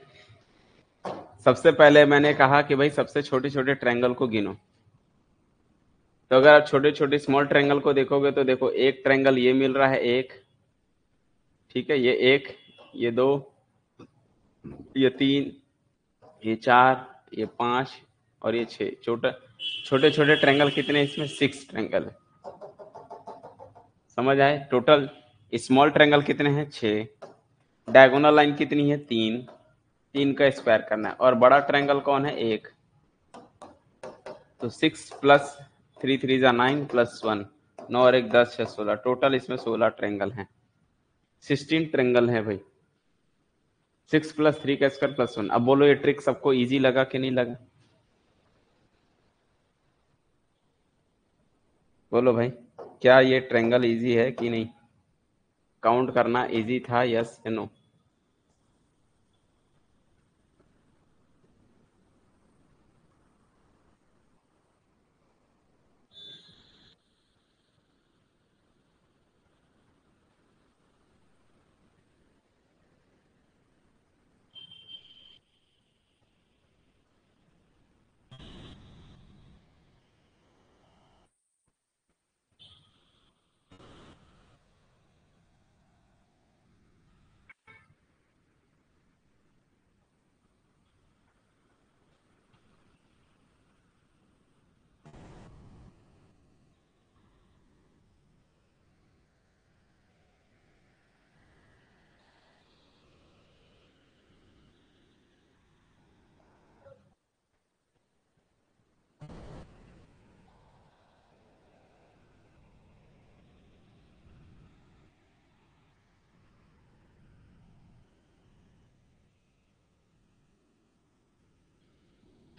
सबसे पहले मैंने कहा कि भाई सबसे छोटे छोटे ट्रायंगल को गिनो। तो अगर आप छोटे छोटे स्मॉल ट्रायंगल को देखोगे तो देखो एक ट्रायंगल ये मिल रहा है, एक, ठीक है, ये एक, ये दो, ये तीन, ये चार, ये पांच, और ये छह। छोटे छोटे छोटे ट्रायंगल कितने हैं इसमें, 6 ट्रायंगल है। समझ आए? टोटल स्मॉल ट्रायंगल कितने हैं, 6। डायगोनल लाइन कितनी है, 3, 3 का स्क्वायर करना है। और बड़ा ट्रायंगल कौन है, एक। तो 6 प्लस 3 3 जा 9 प्लस 1 9 और एक 10 6 16, टोटल इसमें 16 ट्रायंगल हैं, 16 ट्रायंगल है भाई। 6 प्लस 3 का स्क्वायर प्लस 1। अब बोलो ये ट्रिक सबको इजी लगा कि नहीं लगा? बोलो भाई, क्या ये ट्रायंगल इजी है कि नहीं? काउंट करना इजी था, यस या नो?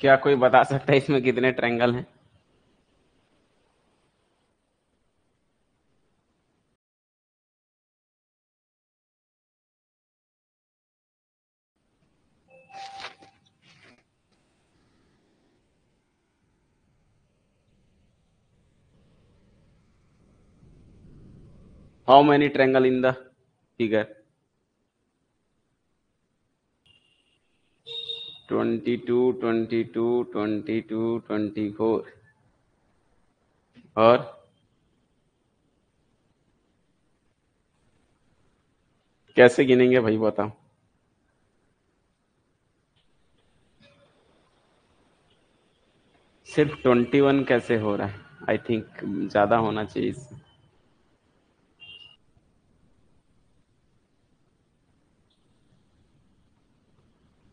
क्या कोई बता सकता है इसमें कितने ट्रायंगल हैं? How many triangle in the figure? 22, 22, 22, 24। और कैसे गिनेंगे भाई बताओ? सिर्फ 21 कैसे हो रहा है? आई थिंक ज्यादा होना चाहिए इससे।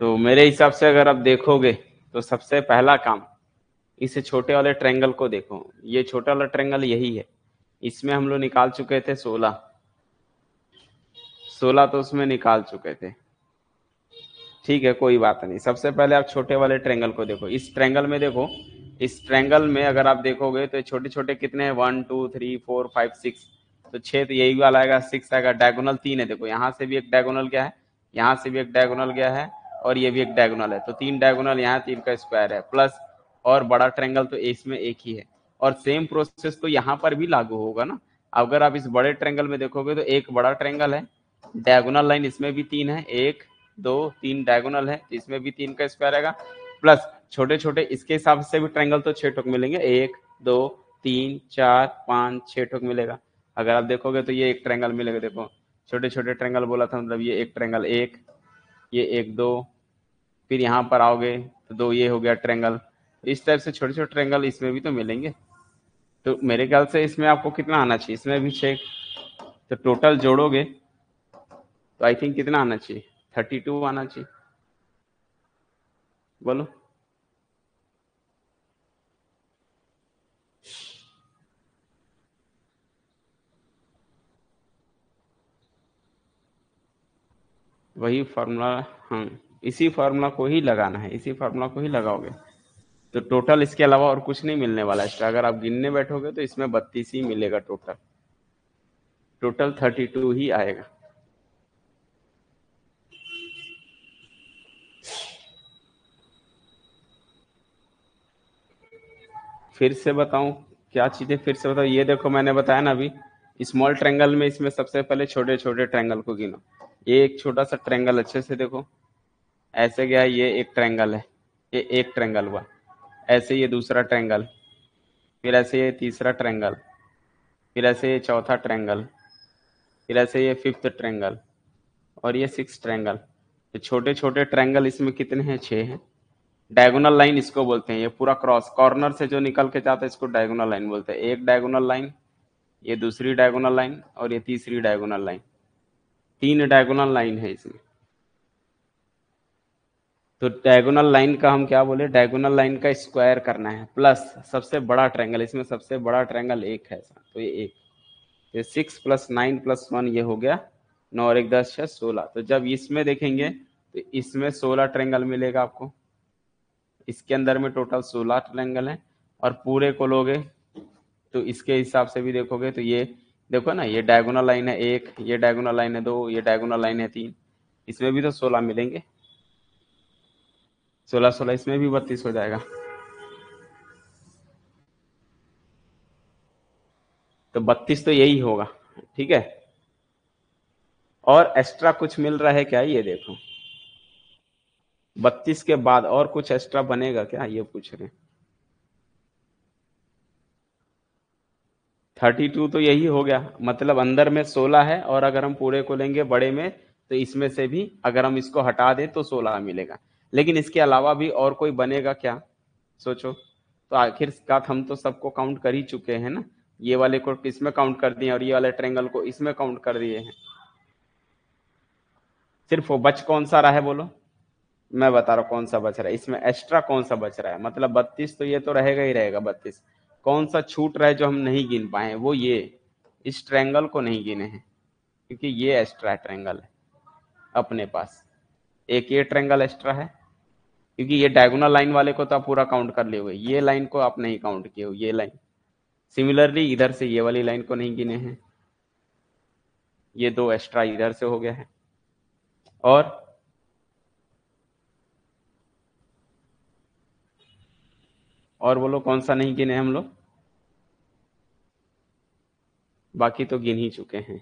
तो मेरे हिसाब से अगर आप देखोगे तो सबसे पहला काम, इस छोटे वाले ट्रायंगल को देखो। ये छोटा वाला ट्रायंगल यही है। इसमें हम लोग निकाल चुके थे 16। 16 तो उसमें निकाल चुके थे। ठीक है, कोई बात नहीं। सबसे पहले आप छोटे वाले ट्रायंगल को देखो। इस ट्रायंगल में देखो, इस ट्रायंगल में अगर आप देखोगे तो छोटे छोटे कितने हैं? 1 2 3 4 5 6। तो 6 तो यही वाला आएगा, 6 आएगा। डायगोनल 3 है। देखो यहाँ से भी एक डायगोनल गया है, यहाँ से भी एक डायगोनल गया है, और ये भी एक डायगोनल है। तो 3 डायगोनल यहाँ, 3 का स्क्वायर है प्लस। और बड़ा ट्रायंगल तो इसमें एक ही है। और सेम प्रोसेस तो यहाँ पर भी लागू होगा ना। अगर आप इस बड़े ट्रायंगल में देखोगे तो एक बड़ा ट्रायंगल है, डायगोनल लाइन इसमें भी 3 है, 1 2 3 डायगोनल है, इसमें भी 3 का स्क्वायर आएगा। प्लस छोटे छोटे इसके हिसाब से भी ट्रायंगल तो 6 ठोक मिलेंगे, 1 2 3 4 5 6 ठोक मिलेगा। अगर आप देखोगे तो ये एक ट्रायंगल मिलेगा। देखो छोटे छोटे ट्रायंगल बोला था, मतलब ये एक ट्रायंगल, एक ये, एक दो, फिर यहाँ पर आओगे तो दो, ये हो गया ट्रायंगल। इस टाइप से छोटे छोटे ट्रायंगल इसमें भी तो मिलेंगे। तो मेरे ख्याल से इसमें आपको कितना आना चाहिए? इसमें भी 6। तो टोटल जोड़ोगे तो आई थिंक कितना आना चाहिए? 32 आना चाहिए। बोलो। वही फार्मूला। हाँ, इसी फार्मूला को ही लगाना है, इसी फार्मूला को ही लगाओगे तो टोटल इसके अलावा और कुछ नहीं मिलने वाला है। अगर आप गिनने बैठोगे तो इसमें 32 ही मिलेगा। टोटल टोटल 32 ही आएगा। फिर से बताऊं? क्या चीजें फिर से बताओ? ये देखो मैंने बताया ना अभी, स्मॉल ट्रायंगल में इसमें सबसे पहले छोटे छोटे ट्रायंगल को गिनो। ये एक छोटा सा ट्रायंगल, अच्छे से देखो। ऐसे गया, ये एक ट्रायंगल है, ये एक ट्रायंगल हुआ। ऐसे ये दूसरा ट्रायंगल, फिर ऐसे ये तीसरा ट्रायंगल, फिर ऐसे ये चौथा ट्रायंगल, फिर ऐसे ये फिफ्थ ट्रायंगल, और ये सिक्स ट्रायंगल। तो छोटे छोटे ट्रायंगल इसमें कितने हैं? 6 हैं। डायगोनल लाइन इसको बोलते हैं। ये पूरा क्रॉस कॉर्नर से जो निकल के जाता है इसको डायगोनल लाइन बोलते हैं। एक डायगोनल लाइन, ये दूसरी डायगोनल लाइन, और ये तीसरी डायगोनल लाइन। 3 डायगोनल लाइन है इसमें। तो डायगोनल लाइन का हम क्या बोले? डायगोनल लाइन का स्क्वायर करना है प्लस सबसे बड़ा ट्रायंगल। इसमें सबसे बड़ा ट्रायंगल एक है, तो ये एक। ये 6 + 9 + 1 ये हो गया 9 और 1 10 6 16। तो जब इसमें देखेंगे तो इसमें 16 ट्रायंगल मिलेगा आपको। इसके अंदर में टोटल 16 ट्रायंगल है। और पूरे को लोगे तो इसके हिसाब से भी देखोगे तो ये देखो ना, ये डायगोनल लाइन है एक, ये डायगोनल लाइन है दो, ये डायगोनल लाइन है 3। इसमें भी तो 16 मिलेंगे। 16 16 इसमें भी 32 हो जाएगा। तो 32 तो यही होगा। ठीक है। और एक्स्ट्रा कुछ मिल रहा है क्या? ये देखो, 32 के बाद और कुछ एक्स्ट्रा बनेगा क्या, ये पूछ रहे हैं। 32 तो यही हो गया, मतलब अंदर में 16 है, और अगर हम पूरे को लेंगे बड़े में तो इसमें से भी अगर हम इसको हटा दें तो 16 मिलेगा। लेकिन इसके अलावा भी और कोई बनेगा क्या? सोचो। तो आखिरकार हम तो सबको काउंट कर ही चुके हैं ना। ये वाले को इसमें काउंट कर दिए और ये वाले ट्रायंगल को इसमें काउंट कर दिए हैं। सिर्फ वो बच कौन सा रहा है बोलो? मैं बता रहा हूँ कौन सा बच रहा है इसमें। एक्स्ट्रा कौन सा बच रहा है? मतलब 32 तो ये तो रहेगा ही रहेगा 32। कौन सा छूट रहा है जो हम नहीं गिन पाए? वो ये, इस ट्रायंगल को नहीं गिने हैं, क्योंकि ये एक्स्ट्रा ट्रायंगल है अपने पास। एक ये ट्रायंगल एक्स्ट्रा है, क्योंकि ये डायगोनल लाइन वाले को तो आप पूरा काउंट कर लिए हुए, ये लाइन को आप नहीं काउंट किए हो, ये लाइन। सिमिलरली इधर से ये वाली लाइन को नहीं गिने हैं, ये 2 एक्स्ट्रा इधर से हो गया है। और बोलो कौन सा नहीं गिने हम लोग? बाकी तो गिन ही चुके हैं।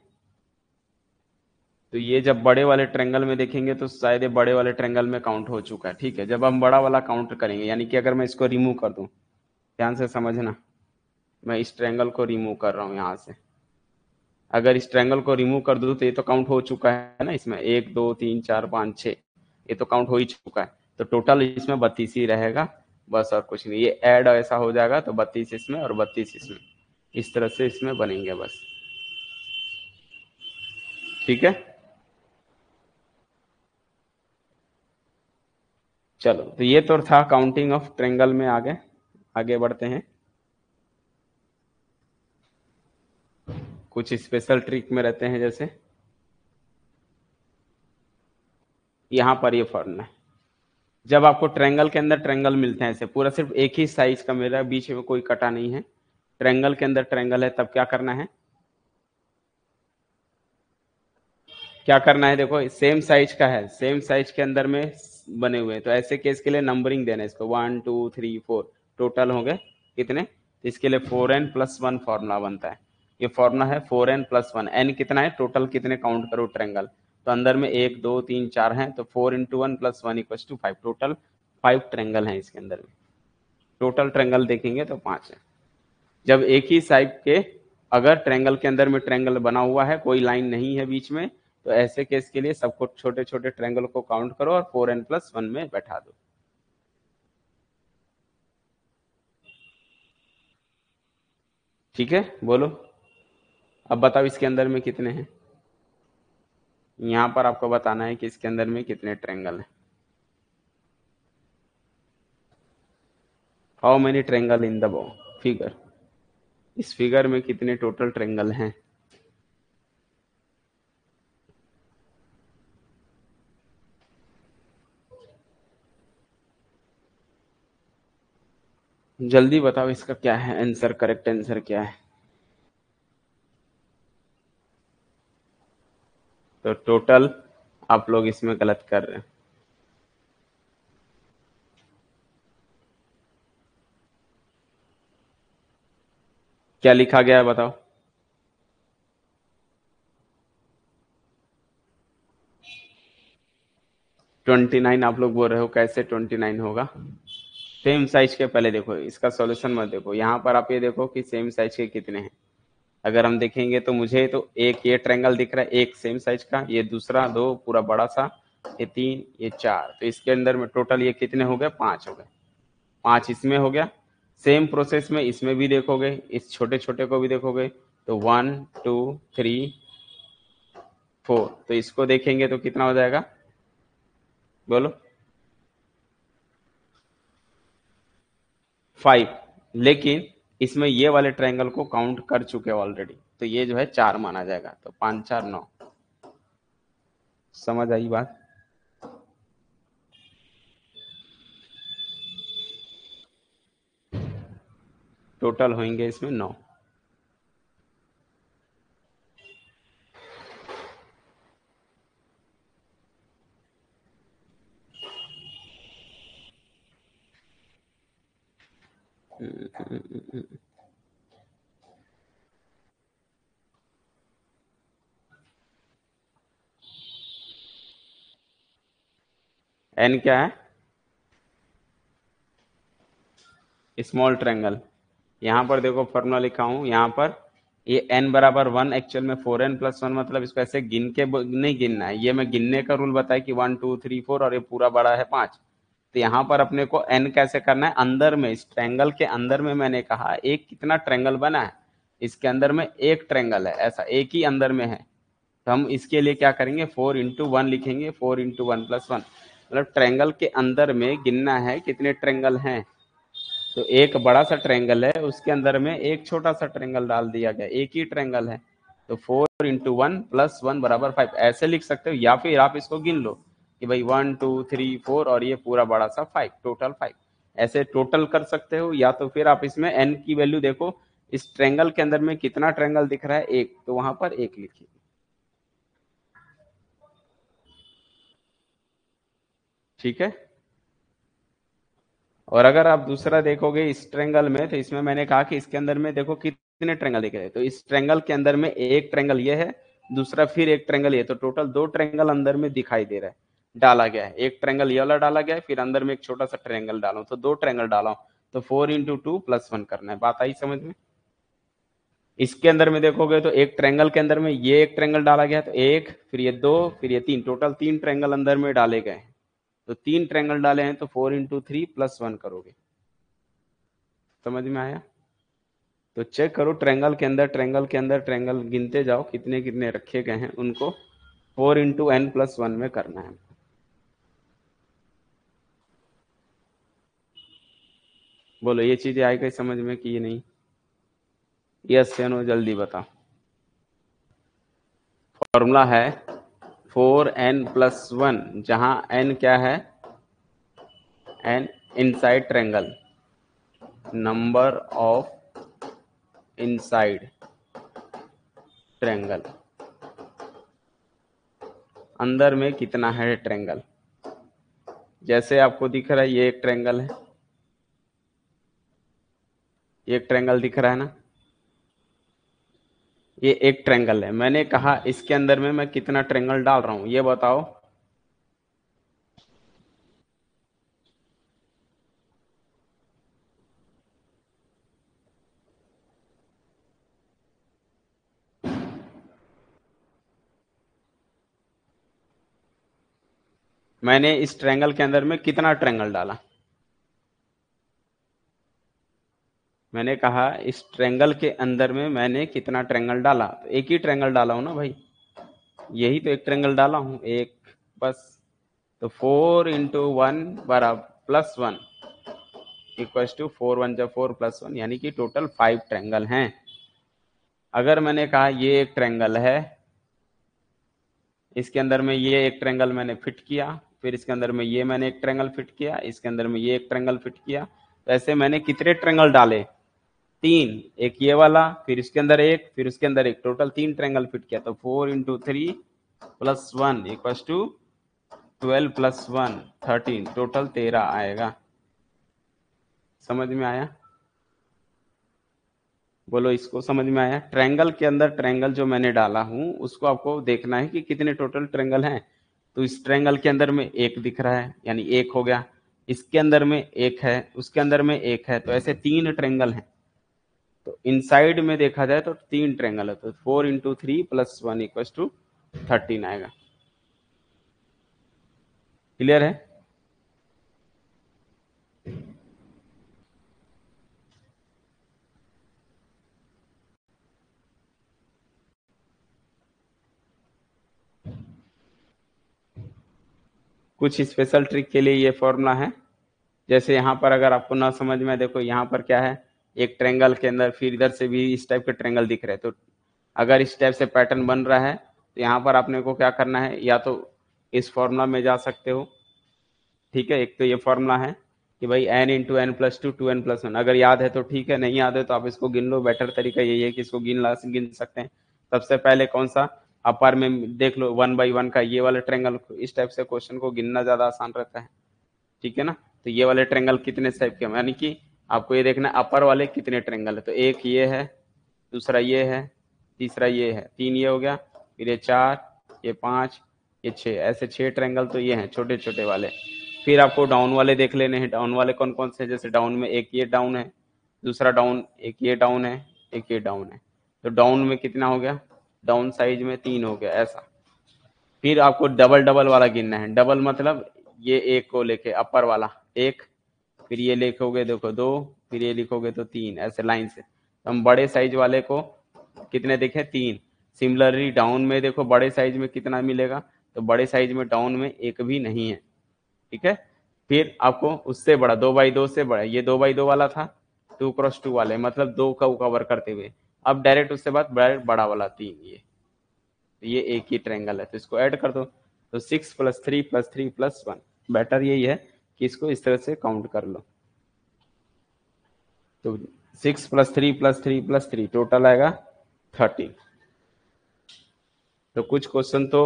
तो ये जब बड़े वाले ट्रायंगल में देखेंगे तो शायद ये बड़े वाले ट्रायंगल में काउंट हो चुका है। ठीक है, जब हम बड़ा वाला काउंट करेंगे, यानी कि अगर मैं इसको रिमूव कर दूं, ध्यान से समझना, मैं इस ट्रायंगल को रिमूव कर रहा हूं यहां से। अगर इस ट्रायंगल को रिमूव कर दूं तो ये तो काउंट हो चुका है ना, इसमें 1 2 3 4 5 6, ये तो काउंट हो ही चुका है। तो टोटल इसमें 32 ही रहेगा बस, और कुछ नहीं। ये ऐड ऐसा हो जाएगा तो 32 इसमें और 32 इसमें, इस तरह से इसमें बनेंगे बस। ठीक है, चलो तो ये तो था काउंटिंग ऑफ ट्रायंगल में। आगे बढ़ते हैं, कुछ स्पेशल ट्रिक में रहते हैं। जैसे यहां पर ये फॉर्मूला है, जब आपको ट्रायंगल के अंदर ट्रायंगल मिलते हैं, ऐसे पूरा सिर्फ एक ही साइज का, मेरा बीच में कोई कटा नहीं है, ट्रायंगल के अंदर ट्रायंगल है, तब क्या करना है? क्या करना है? देखो सेम साइज का है, सेम साइज के अंदर में बने हुए हैं, तो ऐसे केस के लिए नंबरिंग देना है इसको, 1 2 3 4, टोटल हो गए कितने? तो इसके लिए 4n+1 फॉर्मूला बनता है। ये फॉर्मूला है 4n+1। n कितना है? टोटल कितने काउंट करो ट्रायंगल, तो अंदर में 1 2 3 4 हैं, तो 4 × 1+1 = 5। टोटल 5 ट्रायंगल हैं इसके अंदर में। टोटल ट्रायंगल देखेंगे तो 5 है। जब एक ही साइड के अगर ट्रायंगल के अंदर में ट्रायंगल बना हुआ है, कोई लाइन नहीं है बीच में, तो ऐसे केस के लिए सबको छोटे छोटे ट्रायंगल को काउंट करो और 4n+1 में बैठा दो। ठीक है, बोलो अब बताओ इसके अंदर में कितने हैं? यहां पर आपको बताना है कि इसके अंदर में कितने ट्रायंगल हैं। How many triangle in the figure? इस फिगर में कितने टोटल ट्रायंगल हैं? जल्दी बताओ इसका क्या है आंसर, करेक्ट आंसर क्या है? तो टोटल आप लोग इसमें गलत कर रहे हैं। क्या लिखा गया है बताओ? 29 आप लोग बोल रहे हो, कैसे 29 होगा? सेम साइज के, पहले देखो इसका सॉल्यूशन मत देखो, यहाँ पर आप ये देखो कि सेम साइज के कितने हैं। अगर हम देखेंगे तो मुझे तो एक ये ट्रायंगल दिख रहा है, एक सेम साइज का, ये दूसरा 2 पूरा बड़ा सा, ये 3, ये 4, तो इसके अंदर में टोटल ये कितने हो गए? 5 हो गए। 5 इसमें हो गया। सेम प्रोसेस में इसमें भी देखोगे, इस छोटे छोटे को भी देखोगे, तो 1 2 3 4, तो इसको देखेंगे तो कितना हो जाएगा? बोलो। 5। लेकिन इसमें ये वाले ट्रायंगल को काउंट कर चुके ऑलरेडी, तो ये जो है 4 माना जाएगा, तो 5 4 9। समझ आई बात? टोटल होंगे इसमें 9। एन क्या है? Small triangle. यहाँ पर देखो फॉर्मूला लिखा हूं, यहाँ पर ये n बराबर 1, एक्चुअल में 4n+1, मतलब इसको ऐसे गिन के नहीं गिनना है, ये मैं गिनने का रूल बताया कि 1 2 3 4, और ये पूरा बड़ा है 5। तो यहाँ पर अपने को n कैसे करना है? अंदर में, इस ट्रायंगल के अंदर में, मैंने कहा एक कितना ट्रायंगल बना है, इसके अंदर में एक ट्रायंगल है, ऐसा एक ही अंदर में है, तो हम इसके लिए क्या करेंगे? 4 × 1 लिखेंगे, 4 × 1+1, मतलब ट्रायंगल के अंदर में गिनना है कितने ट्रायंगल हैं। तो एक बड़ा सा ट्रायंगल है, उसके अंदर में एक छोटा सा ट्रायंगल डाल दिया गया, एक ही ट्रायंगल है, तो 4 × 1+1 = 5, ऐसे लिख सकते हो, या फिर आप इसको गिन लो, कि भाई 1 2 3 4 और ये पूरा बड़ा सा 5, टोटल 5। ऐसे टोटल कर सकते हो, या तो फिर आप इसमें n की वैल्यू देखो, इस ट्रेंगल के अंदर में कितना ट्रेंगल दिख रहा है, एक, तो वहां पर एक लिखिए। ठीक है। और अगर आप दूसरा देखोगे इस ट्रेंगल में, तो इसमें मैंने कहा कि इसके अंदर में देखो कितने ट्रेंगल दिख रहे हैं, तो इस ट्रेंगल के अंदर में एक ट्रेंगल ये है, दूसरा फिर एक ट्रेंगल ये, तो टोटल दो ट्रेंगल अंदर में दिखाई दे रहा है, डाला गया है। एक ट्रेंगल ये वाला डाला गया है, फिर अंदर में एक छोटा सा ट्रेंगल डाला हूं, तो दो ट्रेंगल डाला हूं, तो 4 × 2 + 1 करना है। बात आई समझ में? इसके अंदर में देखोगे तो एक ट्रेंगल के अंदर में ये एक ट्रेंगल डाला गया, तो एक, फिर ये दो, फिर ये तीन, टोटल तीन ट्रेंगल अंदर में डाले गए हैं। तो तीन ट्रेंगल डाले हैं, तो 4 × 3 + 1 करोगे। समझ में आया? तो चेक करो ट्रेंगल के अंदर, ट्रेंगल के अंदर ट्रेंगल गिनते जाओ कितने कितने रखे गए हैं, उनको 4 × n + 1 में करना है। बोलो ये चीजें आई गई समझ में कि ये नहीं? यस या नो, जल्दी बताओ। फॉर्मूला है 4n + 1, जहां n क्या है, n inside triangle, number of inside triangle, अंदर में कितना है ट्रेंगल। जैसे आपको दिख रहा है ये एक ट्रेंगल है, ये एक ट्रेंगल दिख रहा है ना, ये एक ट्रेंगल है। मैंने कहा इसके अंदर में मैं कितना ट्रेंगल डाल रहा हूं, ये बताओ। मैंने इस ट्रेंगल के अंदर में कितना ट्रेंगल डाला, मैंने कहा इस ट्रेंगल के अंदर में मैंने कितना ट्रेंगल डाला, तो एक ही ट्रेंगल डाला हूं ना भाई, यही तो एक ट्रेंगल डाला हूं, एक, बस। तो 4 × 1 बराबर +1 इक्वल टू 4 × 1 = 4 + 1, यानी कि टोटल 5 ट्रेंगल हैं। अगर मैंने कहा ये एक ट्रेंगल है, इसके अंदर में ये एक ट्रेंगल मैंने फिट किया, फिर इसके अंदर में ये मैंने एक ट्रेंगल फिट किया, इसके अंदर में ये एक ट्रेंगल फिट किया, तो ऐसे मैंने कितने ट्रेंगल डाले, तीन, एक ये वाला, फिर इसके अंदर एक, फिर उसके अंदर एक, टोटल तीन ट्रेंगल फिट किया। तो 4 × 3 + 1 इक्वल टू 12 + 1 13, टोटल 13 आएगा। समझ में आया? बोलो इसको समझ में आया? ट्रायंगल के अंदर ट्रायंगल जो मैंने डाला हूं उसको आपको देखना है कि कितने टोटल ट्रायंगल हैं। तो इस ट्रायंगल के अंदर में एक दिख रहा है, यानी एक हो गया, इसके अंदर में एक है, उसके अंदर में एक है, तो ऐसे तीन ट्रायंगल हैं। तो इनसाइड में देखा जाए तो तीन ट्रायंगल है, तो 4 × 3 + 1 इक्वल टू 13 आएगा। क्लियर है? कुछ स्पेशल ट्रिक के लिए ये फॉर्मूला है। जैसे यहाँ पर अगर आपको ना समझ में, देखो यहाँ पर क्या है, एक ट्रेंगल के अंदर फिर इधर से भी इस टाइप के ट्रेंगल दिख रहे हैं, तो अगर इस टाइप से पैटर्न बन रहा है तो यहाँ पर आपने को क्या करना है, या तो इस फॉर्मूला में जा सकते हो। ठीक है, एक तो ये फॉर्मूला है कि भाई n × n + 2 2n + 1, अगर याद है तो ठीक है, नहीं याद है तो आप इसको गिन लो। बेटर तरीका यही है कि इसको गिन सकते हैं। सबसे पहले कौन सा, अपर में देख लो 1/1 का ये वाला ट्रेंगल, इस टाइप से क्वेश्चन को गिनना ज्यादा आसान रहता है। ठीक है ना? तो ये वाले ट्रेंगल कितने टाइप के, यानी कि आपको ये देखना है अपर वाले कितने ट्रेंगल है। तो एक ये है, दूसरा ये है, तीसरा ये है, तीन ये हो गया, फिर ये चार, ये पांच, ये छह, ऐसे छह ट्रेंगल तो ये हैं छोटे छोटे वाले। फिर आपको डाउन वाले देख लेने हैं। डाउन वाले कौन कौन से, जैसे डाउन में एक ये डाउन है, दूसरा डाउन, एक ये डाउन है, एक ये डाउन है। तो डाउन में कितना हो गया, डाउन साइज में तीन हो गया ऐसा। फिर आपको डबल डबल वाला गिनना है। डबल मतलब ये एक को लेके अपर वाला एक, फिर ये लिखोगे देखो दो, फिर ये लिखोगे तो तीन, ऐसे लाइन से। तो हम बड़े साइज वाले को कितने देखे, तीन। सिमिलरली डाउन में देखो बड़े साइज में कितना मिलेगा, तो बड़े साइज में डाउन में एक भी नहीं है। ठीक है, फिर आपको उससे बड़ा 2x2 से बड़ा, ये 2x2 वाला था, 2x2 वाले मतलब दो का कवर करते हुए। अब डायरेक्ट उससे बाद बड़ा वाला तीन, ये एक ही ट्रायंगल है, तो इसको ऐड कर दो। तो तो 6 + 3 + 3 + 1, बेटर यही है कि इसको इस तरह से काउंट कर लो। तो 6 + 3 + 3 + 3 टोटल आएगा 30। तो कुछ क्वेश्चन तो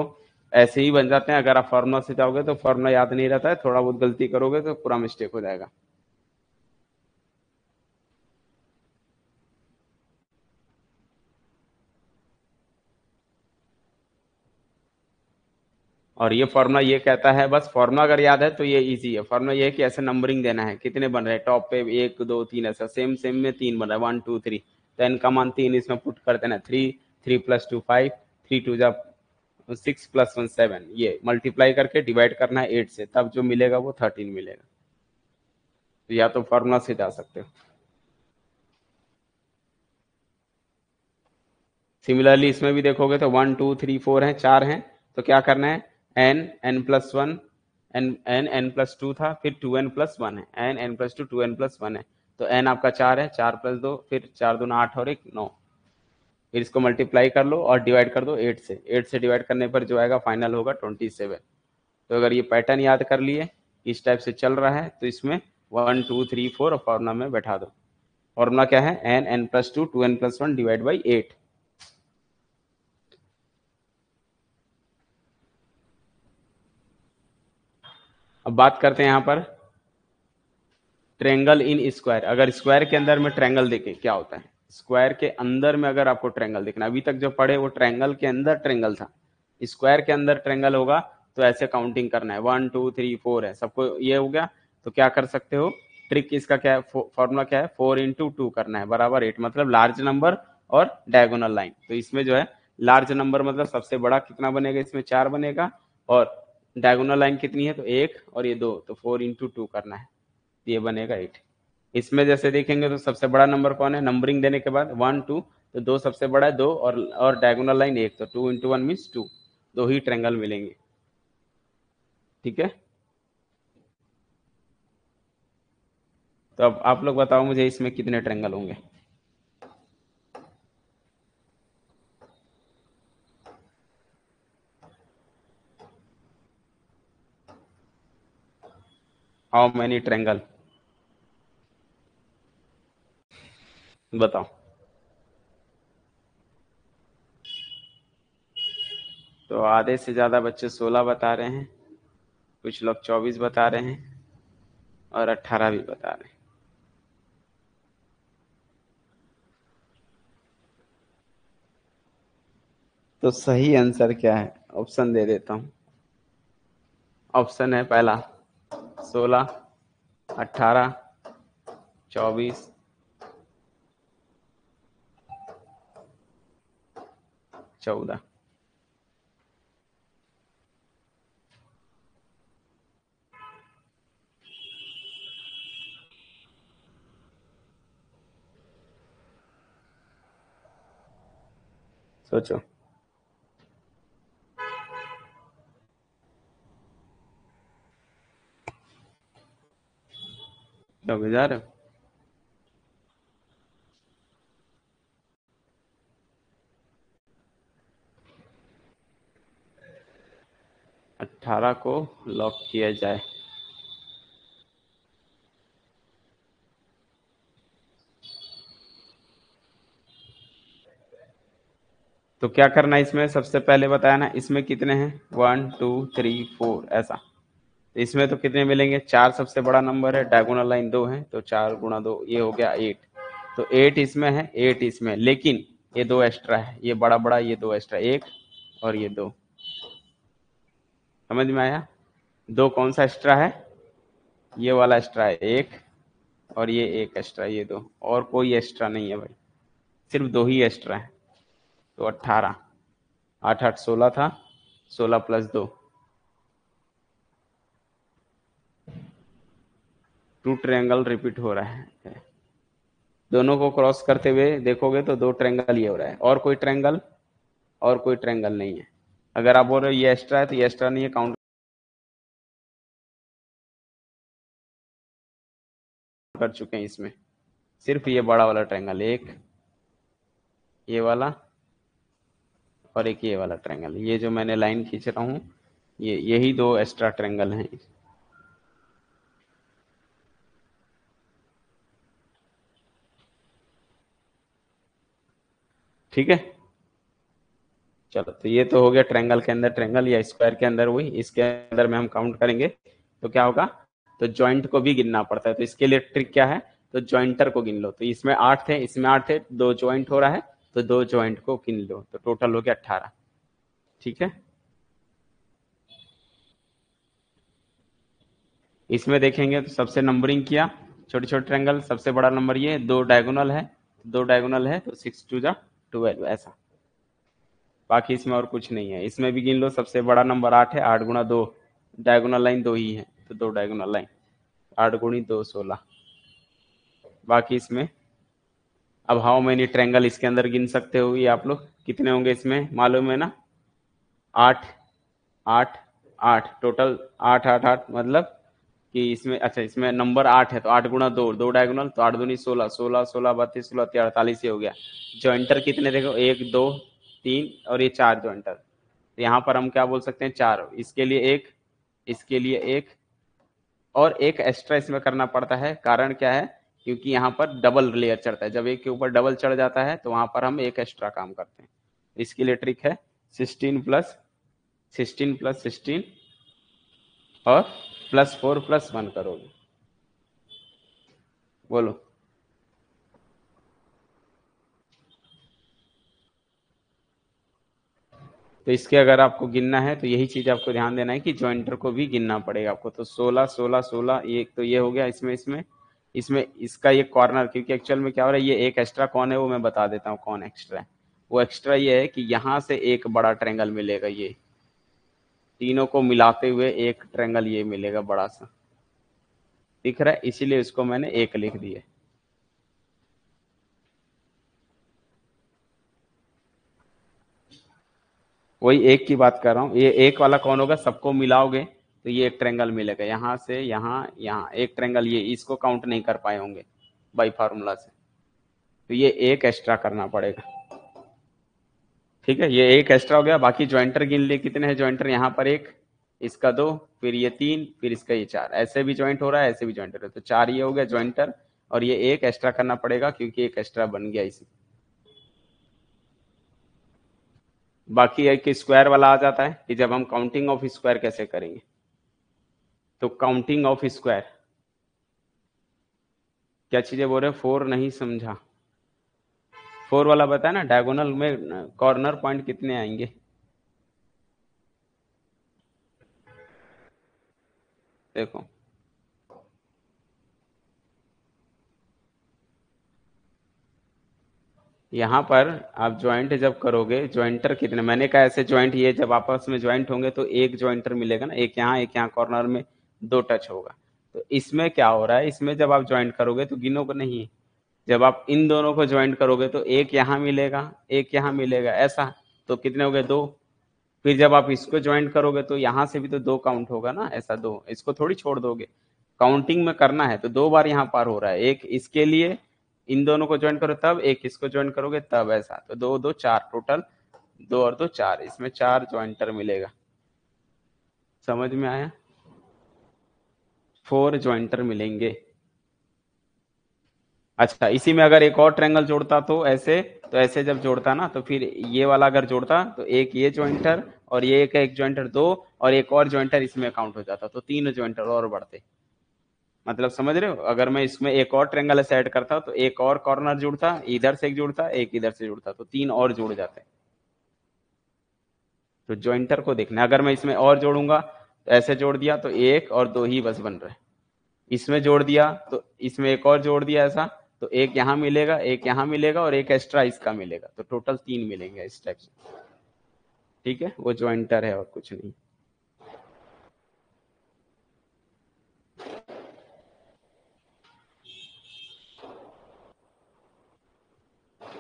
ऐसे ही बन जाते हैं, अगर आप फॉर्मूला से जाओगे तो फॉर्मूला याद नहीं रहता है, थोड़ा बहुत गलती करोगे तो पूरा मिस्टेक हो जाएगा। और ये फॉर्मूला ये कहता है, बस फॉर्मूला अगर याद है तो ये इजी है। फॉर्मूला ये है कि ऐसे नंबरिंग देना है, कितने बन रहे हैं टॉप पे 1 2 3, ऐसा सेम सेम में 3 बन रहा है 1 2 3, तो n का मान 3 इसमें पुट कर देना, 3 3 + 2 5, 3 2 जा 6 + 1 7, ये मल्टीप्लाई करके डिवाइड करना है 8 से, तब जो मिलेगा वो 13 मिलेगा। तो या तो फॉर्मूला से जा सकते हो। सिमिलरली इसमें भी देखोगे तो 1 2 3 4 हैं, 4 हैं, तो क्या करना है, n n+1, n+2 था, फिर 2n+1 है, n n+2 2n+1 है, तो n आपका 4 है, 4 + 2, फिर 4 दूना 8 और 1 9, फिर इसको मल्टीप्लाई कर लो और डिवाइड कर दो 8 से, 8 से डिवाइड करने पर जो आएगा फाइनल होगा 27। तो अगर ये पैटर्न याद कर लिए, इस टाइप से चल रहा है, तो इसमें 1 2 3 4 और फॉर्मूला में बैठा दो। फॉर्मूला क्या है, n n+2 2n+1 divide by 8। अब बात करते हैं यहाँ पर ट्रेंगल इन स्क्वायर। अगर स्क्वायर के अंदर में ट्रेंगल देखे क्या होता है, स्क्वायर के अंदर में अगर आपको ट्रेंगल देखना, अभी तक जो पढ़े वो ट्रेंगल के अंदर ट्रेंगल था, स्क्वायर के अंदर ट्रेंगल होगा तो ऐसे काउंटिंग करना है, 1 2 3 4 है, सबको ये हो गया। तो क्या कर सकते हो, ट्रिक इसका क्या है, फॉर्मूला क्या है, 4 × 2 करना है बराबर 8, मतलब लार्ज नंबर और डायगोनल लाइन। तो इसमें जो है लार्ज नंबर मतलब सबसे बड़ा कितना बनेगा, इसमें 4 बनेगा, और डायगोनल लाइन कितनी है, तो 1 और ये 2, तो 4 × 2 करना है, ये बनेगा 8। इसमें जैसे देखेंगे तो सबसे बड़ा नंबर कौन है, नंबरिंग देने के बाद 1 2, तो 2 सबसे बड़ा है, 2 और डायगोनल लाइन 1, तो 2 × 1 मीन्स 2, दो ही ट्रेंगल मिलेंगे। ठीक है, तो अब आप लोग बताओ मुझे इसमें कितने ट्रेंगल होंगे। हाउ मेनी ट्रेंगल, बताओ। तो आधे से ज्यादा बच्चे 16 बता रहे हैं, कुछ लोग 24 बता रहे हैं, और 18 भी बता रहे हैं। तो सही आंसर क्या है, ऑप्शन दे देता हूं। ऑप्शन है पहला 16, 18, 24, 14। सोचो, क्या जा रहे हो। 18 को लॉक किया जाए। तो क्या करना है इसमें, सबसे पहले बताया ना, इसमें कितने हैं 1 2 3 4 ऐसा, तो इसमें तो कितने मिलेंगे, 4 सबसे बड़ा नंबर है, डायगोनल लाइन 2 है, तो 4 × 2 ये हो गया 8। तो 8 इसमें है, 8 इसमें, लेकिन ये 2 एक्स्ट्रा है, ये बड़ा बड़ा, ये 2 एक्स्ट्रा, 1 और ये 2। समझ में आया, 2 कौन सा एक्स्ट्रा है, ये वाला एक्स्ट्रा है 1, और ये 1 एक्स्ट्रा, ये 2, और कोई एक्स्ट्रा नहीं है भाई, सिर्फ 2 ही एक्स्ट्रा है। तो 18, 8 8 16 था, 16 + 2, 2 ट्रायंगल रिपीट हो रहा है। दोनों को क्रॉस करते हुए देखोगे तो 2 ट्रायंगल ये हो रहा है, और कोई ट्रायंगल, और कोई ट्रायंगल नहीं है। अगर आप बोल रहे हो ये एक्स्ट्रा है, तो ये एक्स्ट्रा नहीं है, काउंट कर चुके हैं इसमें, सिर्फ ये बड़ा वाला ट्रायंगल, एक ये वाला और एक ये वाला ट्रायंगल, ये जो मैंने लाइन खींच रहा हूँ ये यही दो एक्स्ट्रा ट्रायंगल हैं। ठीक है, चलो तो ये तो हो गया ट्रायंगल के अंदर ट्रायंगल या स्क्वायर के अंदर वही, इसके अंदर में हम काउंट करेंगे तो क्या होगा, तो जॉइंट को भी गिनना पड़ता है। तो इसके लिए ट्रिक क्या है, तो जॉइंटर को गिन लो। तो इसमें 8 थे, इसमें 8 थे, दो जॉइंट हो रहा है तो दो जॉइंट को गिन लो, तो टोटल हो गया 18। ठीक है, इसमें देखेंगे तो सबसे नंबरिंग किया छोटे छोटे ट्रायंगल, सबसे बड़ा नंबर ये, दो डायगोनल है, दो डायगोनल है तो 6 टू जा 12 ऐसा। बाकी इसमें और कुछ नहीं है। इसमें भी गिन लो, सबसे बड़ा नंबर 8 है, 8 गुणा 2, डायगोनल लाइन दो ही है तो दो डायगोनल लाइन, 8 गुणी 2 16। बाकी इसमें अब हाउ मेनी ट्रायंगल इसके अंदर गिन सकते हो ये आप लोग, कितने होंगे इसमें मालूम है ना, 8 8 8 टोटल, 8 8 8 मतलब कि इसमें, अच्छा इसमें नंबर 8 है तो 8 गुणा 2, दो डायगोनल तो 8 दूनी 16, 16 16 32 16 48 ये हो गया। जॉइंटर कितने देखो, 1 2 3 और ये 4 जॉइंटर, तो यहाँ पर हम क्या बोल सकते हैं, 4। इसके लिए एक, इसके लिए एक, और एक एक्स्ट्रा इसमें करना पड़ता है। कारण क्या है, क्योंकि यहाँ पर डबल लेयर चढ़ता है, जब एक के ऊपर डबल चढ़ जाता है तो वहां पर हम एक एक्स्ट्रा काम करते हैं। इसके लिए ट्रिक है 16 प्लस 16 प्लस 16 और प्लस 4 प्लस 1 करोगे। बोलो, तो इसके अगर आपको गिनना है तो यही चीज आपको ध्यान देना है कि जॉइंटर को भी गिनना पड़ेगा आपको। तो 16 16 16 ये तो ये हो गया। इसमें इसमें इसमें इसका ये कॉर्नर, क्योंकि एक्चुअल में क्या हो रहा है, ये एक एक्स्ट्रा कौन है वो मैं बता देता हूँ कौन एक्स्ट्रा है। वो एक्स्ट्रा ये है कि यहाँ से एक बड़ा ट्रायंगल मिलेगा, ये तीनों को मिलाते हुए एक ट्रायंगल ये मिलेगा बड़ा सा, दिख रहा है, इसीलिए इसको मैंने एक लिख दिया। वही एक की बात कर रहा हूँ, ये एक वाला कौन होगा, सबको मिलाओगे तो ये एक ट्रायंगल मिलेगा, यहाँ से यहाँ यहाँ एक ट्रायंगल, ये इसको काउंट नहीं कर पाए होंगे बाई फार्मूला से, तो ये एक एक्स्ट्रा करना पड़ेगा। ठीक है, ये एक एक्स्ट्रा हो गया। बाकी ज्वाइंटर गिन लिए कितने हैं ज्वाइंटर, यहाँ पर एक, इसका दो, फिर ये तीन, फिर इसका ये चार, ऐसे भी ज्वाइंट हो रहा है ऐसे भी ज्वाइंट हो रहा है, तो चार ये हो गया ज्वाइंटर, और ये एक एक्स्ट्रा करना पड़ेगा क्योंकि एक एक्स्ट्रा बन गया इसी। बाकी एक स्क्वायर वाला आ जाता है कि जब हम काउंटिंग ऑफ स्क्वायर कैसे करेंगे, तो काउंटिंग ऑफ स्क्वायर क्या चीजें बोल रहे, फोर नहीं समझा, फोर वाला बताया ना, डायगोनल में कॉर्नर पॉइंट कितने आएंगे, देखो यहाँ पर आप ज्वाइंट जब करोगे, ज्वाइंटर कितने, मैंने कहा ऐसे ज्वाइंट ये जब आपस में ज्वाइंट होंगे तो एक ज्वाइंटर मिलेगा ना, एक यहाँ कॉर्नर में दो टच होगा। तो इसमें क्या हो रहा है, इसमें जब आप ज्वाइंट करोगे तो गिनोगे नहीं, जब आप इन दोनों को ज्वाइंट करोगे तो एक यहाँ मिलेगा एक यहाँ मिलेगा ऐसा, तो कितने हो गए, दो। फिर जब आप इसको ज्वाइंट करोगे तो यहाँ से भी तो दो काउंट होगा ना, ऐसा दो, इसको थोड़ी छोड़ दोगे, काउंटिंग में करना है तो दो बार यहाँ पार हो रहा है, एक इसके लिए इन दोनों को ज्वाइन करो तब, एक इसको ज्वाइन करोगे तब, ऐसा, तो दो दो चार, टोटल दो और दो चार, इसमें चार ज्वाइंटर मिलेगा। समझ में आया, फोर ज्वाइंटर मिलेंगे। अच्छा, इसी में अगर एक और ट्रायंगल जोड़ता तो ऐसे, तो ऐसे जब जोड़ता ना तो फिर ये वाला अगर जोड़ता तो एक ये ज्वाइंटर और ये एक ज्वाइंटर दो, और एक और ज्वाइंटर इसमें काउंट हो जाता, तो तीन ज्वाइंटर और बढ़ते। मतलब समझ रहे हो, अगर मैं इसमें एक और ट्रायंगल ऐसे ऐड करता तो एक और कॉर्नर जुड़ता, इधर से एक जुड़ता एक इधर से जुड़ता, तो तीन और जुड़ जाते। तो ज्वाइंटर को देखना, अगर मैं इसमें और जोड़ूंगा तो ऐसे जोड़ दिया तो एक और दो ही बस बन रहे, इसमें जोड़ दिया तो इसमें एक और जोड़ दिया ऐसा, तो एक यहाँ मिलेगा एक यहाँ मिलेगा और एक एक्स्ट्रा इसका मिलेगा, तो टोटल तीन मिलेंगे इस टाइप से। ठीक है, वो ज्वाइंटर है और कुछ नहीं।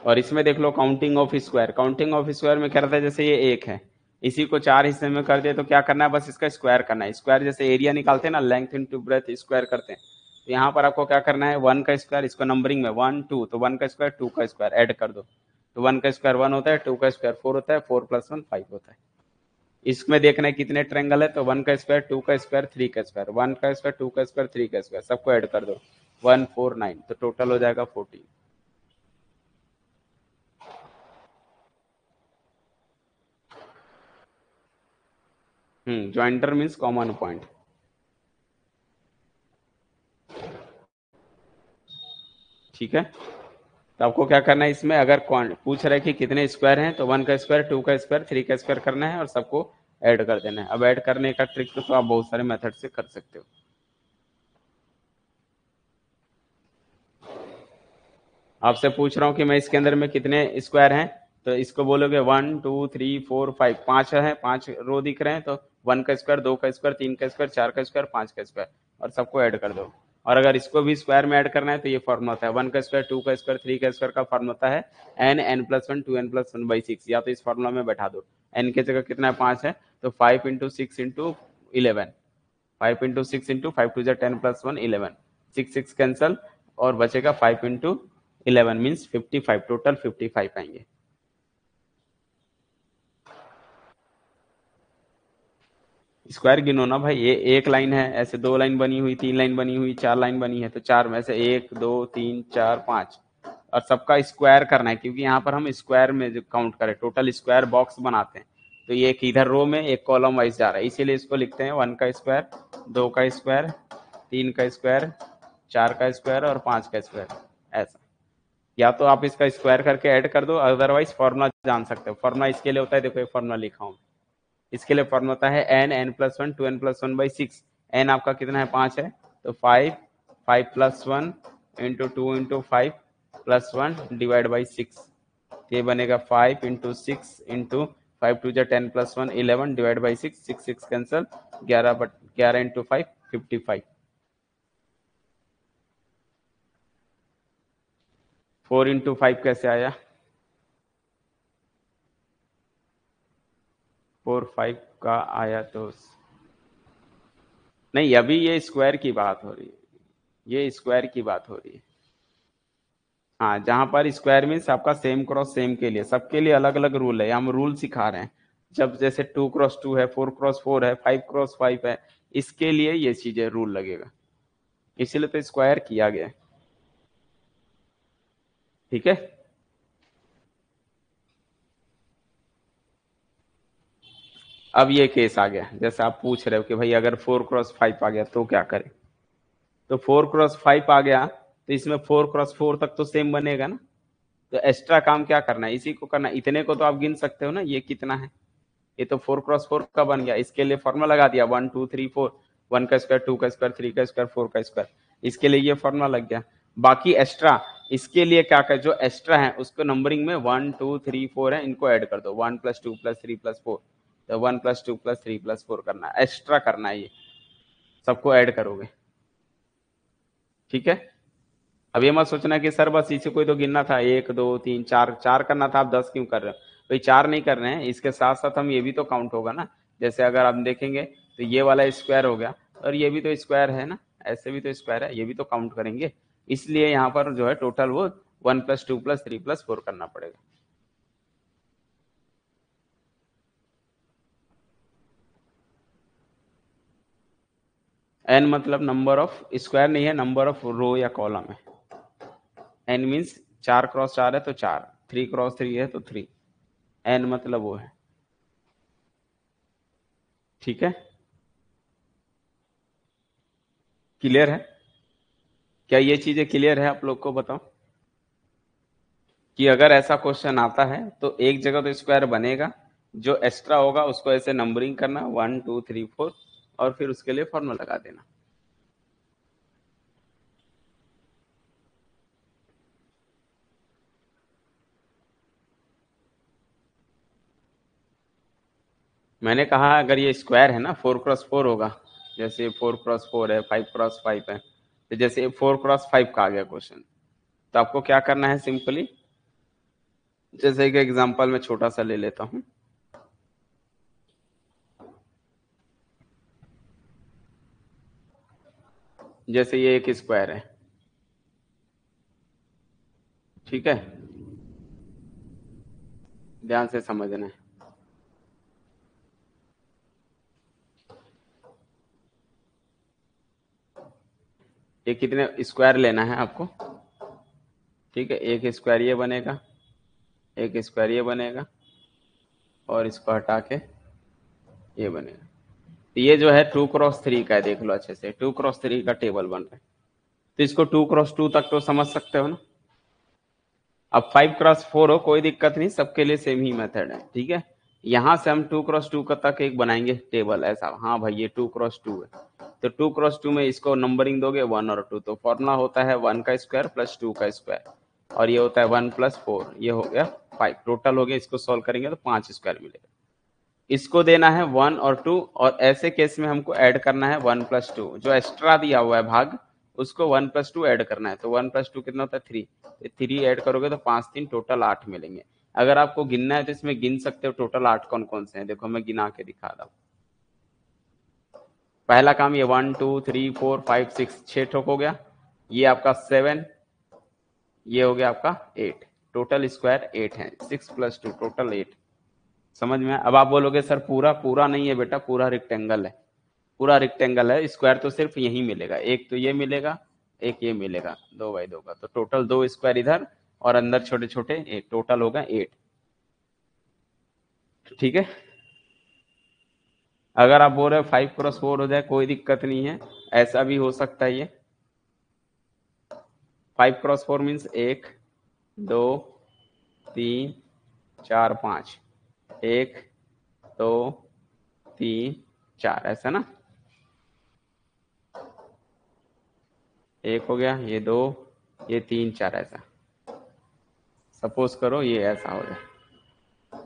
और इसमें देख लो counting of square, counting of square में क्या रहता है, जैसे ये एक है, इसी को चार हिस्से में कर दे तो क्या करना है, बस इसका स्क्वायर करना है। स्क्वायर जैसे एरिया निकालते हैं ना, लेंथ इनटू ब्रेथ स्क्वायर करते हैं, तो यहाँ पर आपको क्या करना है, वन का स्क्वायर, इसको नंबरिंग में वन टू, तो वन का स्क्वायर टू का स्क्वायर ऐड कर दो, तो वन का स्क्वायर वन होता है, टू का स्क्वायर फोर होता है, फोर प्लस वन फाइव होता है। इसमें देखना है कितने ट्रायंगल है, तो 1 का स्क्वायर, 2 का स्क्वायर, 3 का स्क्वायर, 1 का स्क्वायर, 2 का स्क्वायर, 3 का स्क्वायर, सबको ऐड कर दो 149, तो टोटल हो जाएगा 14। ज्वाइंटर मीन्स कॉमन पॉइंट। ठीक है, तो आपको क्या करना है इसमें, अगर पूछ रहे कि कितने स्क्वायर हैं, तो 1 का स्क्वायर, 2 का स्क्वायर, 3 का स्क्वायर करना है और सबको ऐड कर देना है। अब ऐड करने का ट्रिक तो आप बहुत सारे मेथड से कर सकते हो। आपसे पूछ रहा हूँ कि मैं इसके अंदर में कितने स्क्वायर हैं, तो इसको बोलोगे 1 2 3 4 5, 5 है, 5 रो दिख रहे हैं, तो 1 का स्क्वायर, 2 का स्क्वायर, 3 का स्क्वायर, 4 का स्क्वायर, 5 का स्क्वायर, और सबको ऐड कर दो। और अगर इसको भी स्क्वायर में ऐड करना है तो ये फॉर्मूला होता है 1 का स्क्वायर, 2 का स्क्वायर, 3 का स्क्वायर का फॉर्मूला होता है n+1 2n+1/6। या तो इस फॉर्मूला में बैठा दो, n की जगह कितना है 5 है, तो 5 × 6 × 11, 5 × 6 × 5 2 10+1 11, 6 6 कैंसल और बचेगा 5 × 11 मीन्स 55, टोटल 55 आएंगे। स्क्वायर गिनो ना भाई, ये एक लाइन है, ऐसे 2 लाइन बनी हुई, 3 लाइन बनी हुई, 4 लाइन बनी है, तो 4 में से 1 2 3 4 5, और सबका स्क्वायर करना है, क्योंकि यहाँ पर हम स्क्वायर में जो काउंट करें, टोटल स्क्वायर बॉक्स बनाते हैं, तो ये एक इधर रो में एक कॉलम वाइज जा रहा है, इसीलिए इसको लिखते हैं 1 का स्क्वायर, 2 का स्क्वायर, 3 का स्क्वायर, 4 का स्क्वायर और 5 का स्क्वायर, ऐसा। या तो आप इसका स्क्वायर करके ऐड कर दो, अदरवाइज फॉर्मूला जान सकते हो। फॉर्मूला इसके लिए होता है, देखो एक फॉर्मूला लिखा हूँ, इसके लिए फॉर्मूला होता है n+1 2n+1/6। n आपका कितना है 5 है, तो 5 5+1 इंटू 2 इंटू 5 +1 डिवाइड बाई 6, ये बनेगा 5 into 6 into 5 2 10+1 11 divide by 6, 6 6 cancel, 11 into 5 55। 4 into 5 कैसे आया, 4 5 का आया तो नहीं, अभी ये स्क्वायर की बात हो रही है, ये स्क्वायर की बात हो रही है। हाँ, जहां पर स्क्वायर मीन्स आपका सेम क्रॉस सेम के लिए, सबके लिए अलग अलग रूल है, हम रूल सिखा रहे हैं। जब जैसे 2x2 है, 4x4 है, 5x5 है, इसके लिए ये चीजें रूल लगेगा, इसीलिए तो स्क्वायर किया गया है। ठीक है, अब ये केस आ गया, जैसे आप पूछ रहे हो कि भाई अगर 4x5 आ गया तो क्या करें, तो 4x5 आ गया, तो इसमें 4x4 तक तो सेम बनेगा ना, तो एक्स्ट्रा काम क्या करना है, इसी को करना है। इतने को तो आप गिन सकते हो ना, ये कितना है, ये तो 4x4 का बन गया, इसके लिए फॉर्मूला लगा दिया 1 2 3 4, 1 का स्क्वायर, 2 का स्क्वायर, 3 का स्क्वायर, 4 का स्क्वायर, इसके लिए ये फॉर्मूला लग गया। बाकी एक्स्ट्रा, इसके लिए क्या कर, जो एक्स्ट्रा है उसको नंबरिंग में 1 2 3 4 है, इनको ऐड कर दो, 1+2+3+4, तो 1+2+3+4 करना है, एक्स्ट्रा करना है, ये सबको ऐड करोगे। ठीक है, अब ये मत सोचना कि सर बस इसी को ही तो गिनना था, 1 2 3 4 4 करना था, आप 10 क्यों कर रहे हो, भाई 4 नहीं कर रहे हैं, इसके साथ साथ हम ये भी तो काउंट होगा ना। जैसे अगर आप देखेंगे तो ये वाला स्क्वायर हो गया, और ये भी तो स्क्वायर है ना, ऐसे भी तो स्क्वायर है, ये भी तो काउंट करेंगे, इसलिए यहाँ पर जो है टोटल वो 1+2+3+4 करना पड़ेगा। एन मतलब नंबर ऑफ स्क्वायर नहीं है, नंबर ऑफ रो या कॉलम है। एन मीन्स 4x4 है तो 4, 3x3 है तो 3, एन मतलब वो है। ठीक है, क्लियर है, क्या ये चीजें क्लियर है आप लोग को, बताओ कि अगर ऐसा क्वेश्चन आता है तो एक जगह तो स्क्वायर बनेगा, जो एक्स्ट्रा होगा उसको ऐसे नंबरिंग करना 1 2 3 4, और फिर उसके लिए फॉर्मूला लगा देना। मैंने कहा अगर ये स्क्वायर है ना, 4x4 होगा, जैसे 4x4 है, 5x5 है, तो जैसे 4x5 का आ गया क्वेश्चन, तो आपको क्या करना है, सिंपली जैसे एक एग्जांपल में छोटा सा ले लेता हूं, जैसे ये एक स्क्वायर है, ठीक है, ध्यान से समझना है। ये कितने स्क्वायर लेना है आपको, ठीक है। एक स्क्वायर ये बनेगा, एक स्क्वायर ये बनेगा, और इसको हटा के ये बनेगा। तो ये जो है 2x3 का है, देख लो अच्छे से, 2x3 का टेबल बन रहा है। तो इसको 2x2 तक तो समझ सकते हो ना। अब 5x4 हो कोई दिक्कत नहीं, सबके लिए सेम ही मेथड है, ठीक है। यहां से हम 2x2 का तक एक बनाएंगे टेबल ऐसा, हाँ भाई ये 2x2 है, तो 2x2 में इसको नंबरिंग दोगे 1 और 2, तो फॉर्मूला होता है 1 का स्क्वायर प्लस 2 का स्क्वायर, और ये होता है 1 प्लस 4, ये हो गया 5, टोटल हो गया। इसको सॉल्व करेंगे तो 5 स्क्वायर मिलेगा। इसको देना है 1 और 2, और ऐसे केस में हमको ऐड करना है 1 प्लस 2, जो एक्स्ट्रा दिया हुआ है भाग, उसको 1 प्लस 2 ऐड करना है। तो 1 प्लस 2 कितना होता है 3, 3 ऐड करोगे तो 5 3 टोटल 8 मिलेंगे। अगर आपको गिनना है तो इसमें गिन सकते हो टोटल 8 कौन कौन से हैं, देखो मैं गिना के दिखा रहा हूँ। पहला काम ये 1 2 3 4 5 6 6 ठोक हो गया, ये आपका 7, ये हो गया आपका 8, टोटल स्क्वायर 8 है, 6 प्लस 2 टोटल 8। समझ में? अब आप बोलोगे सर पूरा, पूरा नहीं है बेटा, पूरा रेक्टेंगल है, पूरा रेक्टेंगल है, स्क्वायर तो सिर्फ यही मिलेगा, एक तो ये मिलेगा, एक ये मिलेगा 2x2 का, तो टोटल 2 स्क्वायर इधर और अंदर छोटे छोटे एक, टोटल होगा 8, ठीक है। अगर आप बोल रहे हो 5x4 हो जाए कोई दिक्कत नहीं है, ऐसा भी हो सकता है। ये 5x4 मीन्स 1 2 3 4 5, 1 2 3 4, ऐसा ना, एक हो गया, ये 2, ये 3 4, ऐसा। सपोज करो ये ऐसा हो जाए,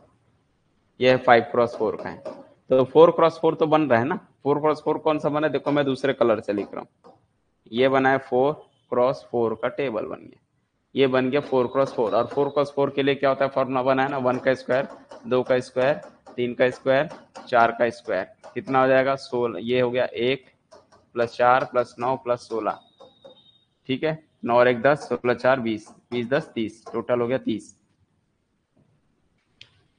ये है 5x4 का है, तो 4x4 तो बन रहा है ना। 4x4 कौन सा बना है, देखो मैं दूसरे कलर से लिख रहा हूँ, ये बना है 4x4 का टेबल बन गया, ये बन गया 4x4। और 4x4 के लिए क्या होता है, फॉर्मूला बना है ना, 1 का स्क्वायर, 2 का स्क्वायर, 3 का स्क्वायर, 4 का स्क्वायर, कितना हो जाएगा 16, ये हो गया 1 प्लस 4 प्लस 9 प्लस 16, ठीक है। 9 और 1 10, 16 4 20, 20 10 30, टोटल हो गया 30।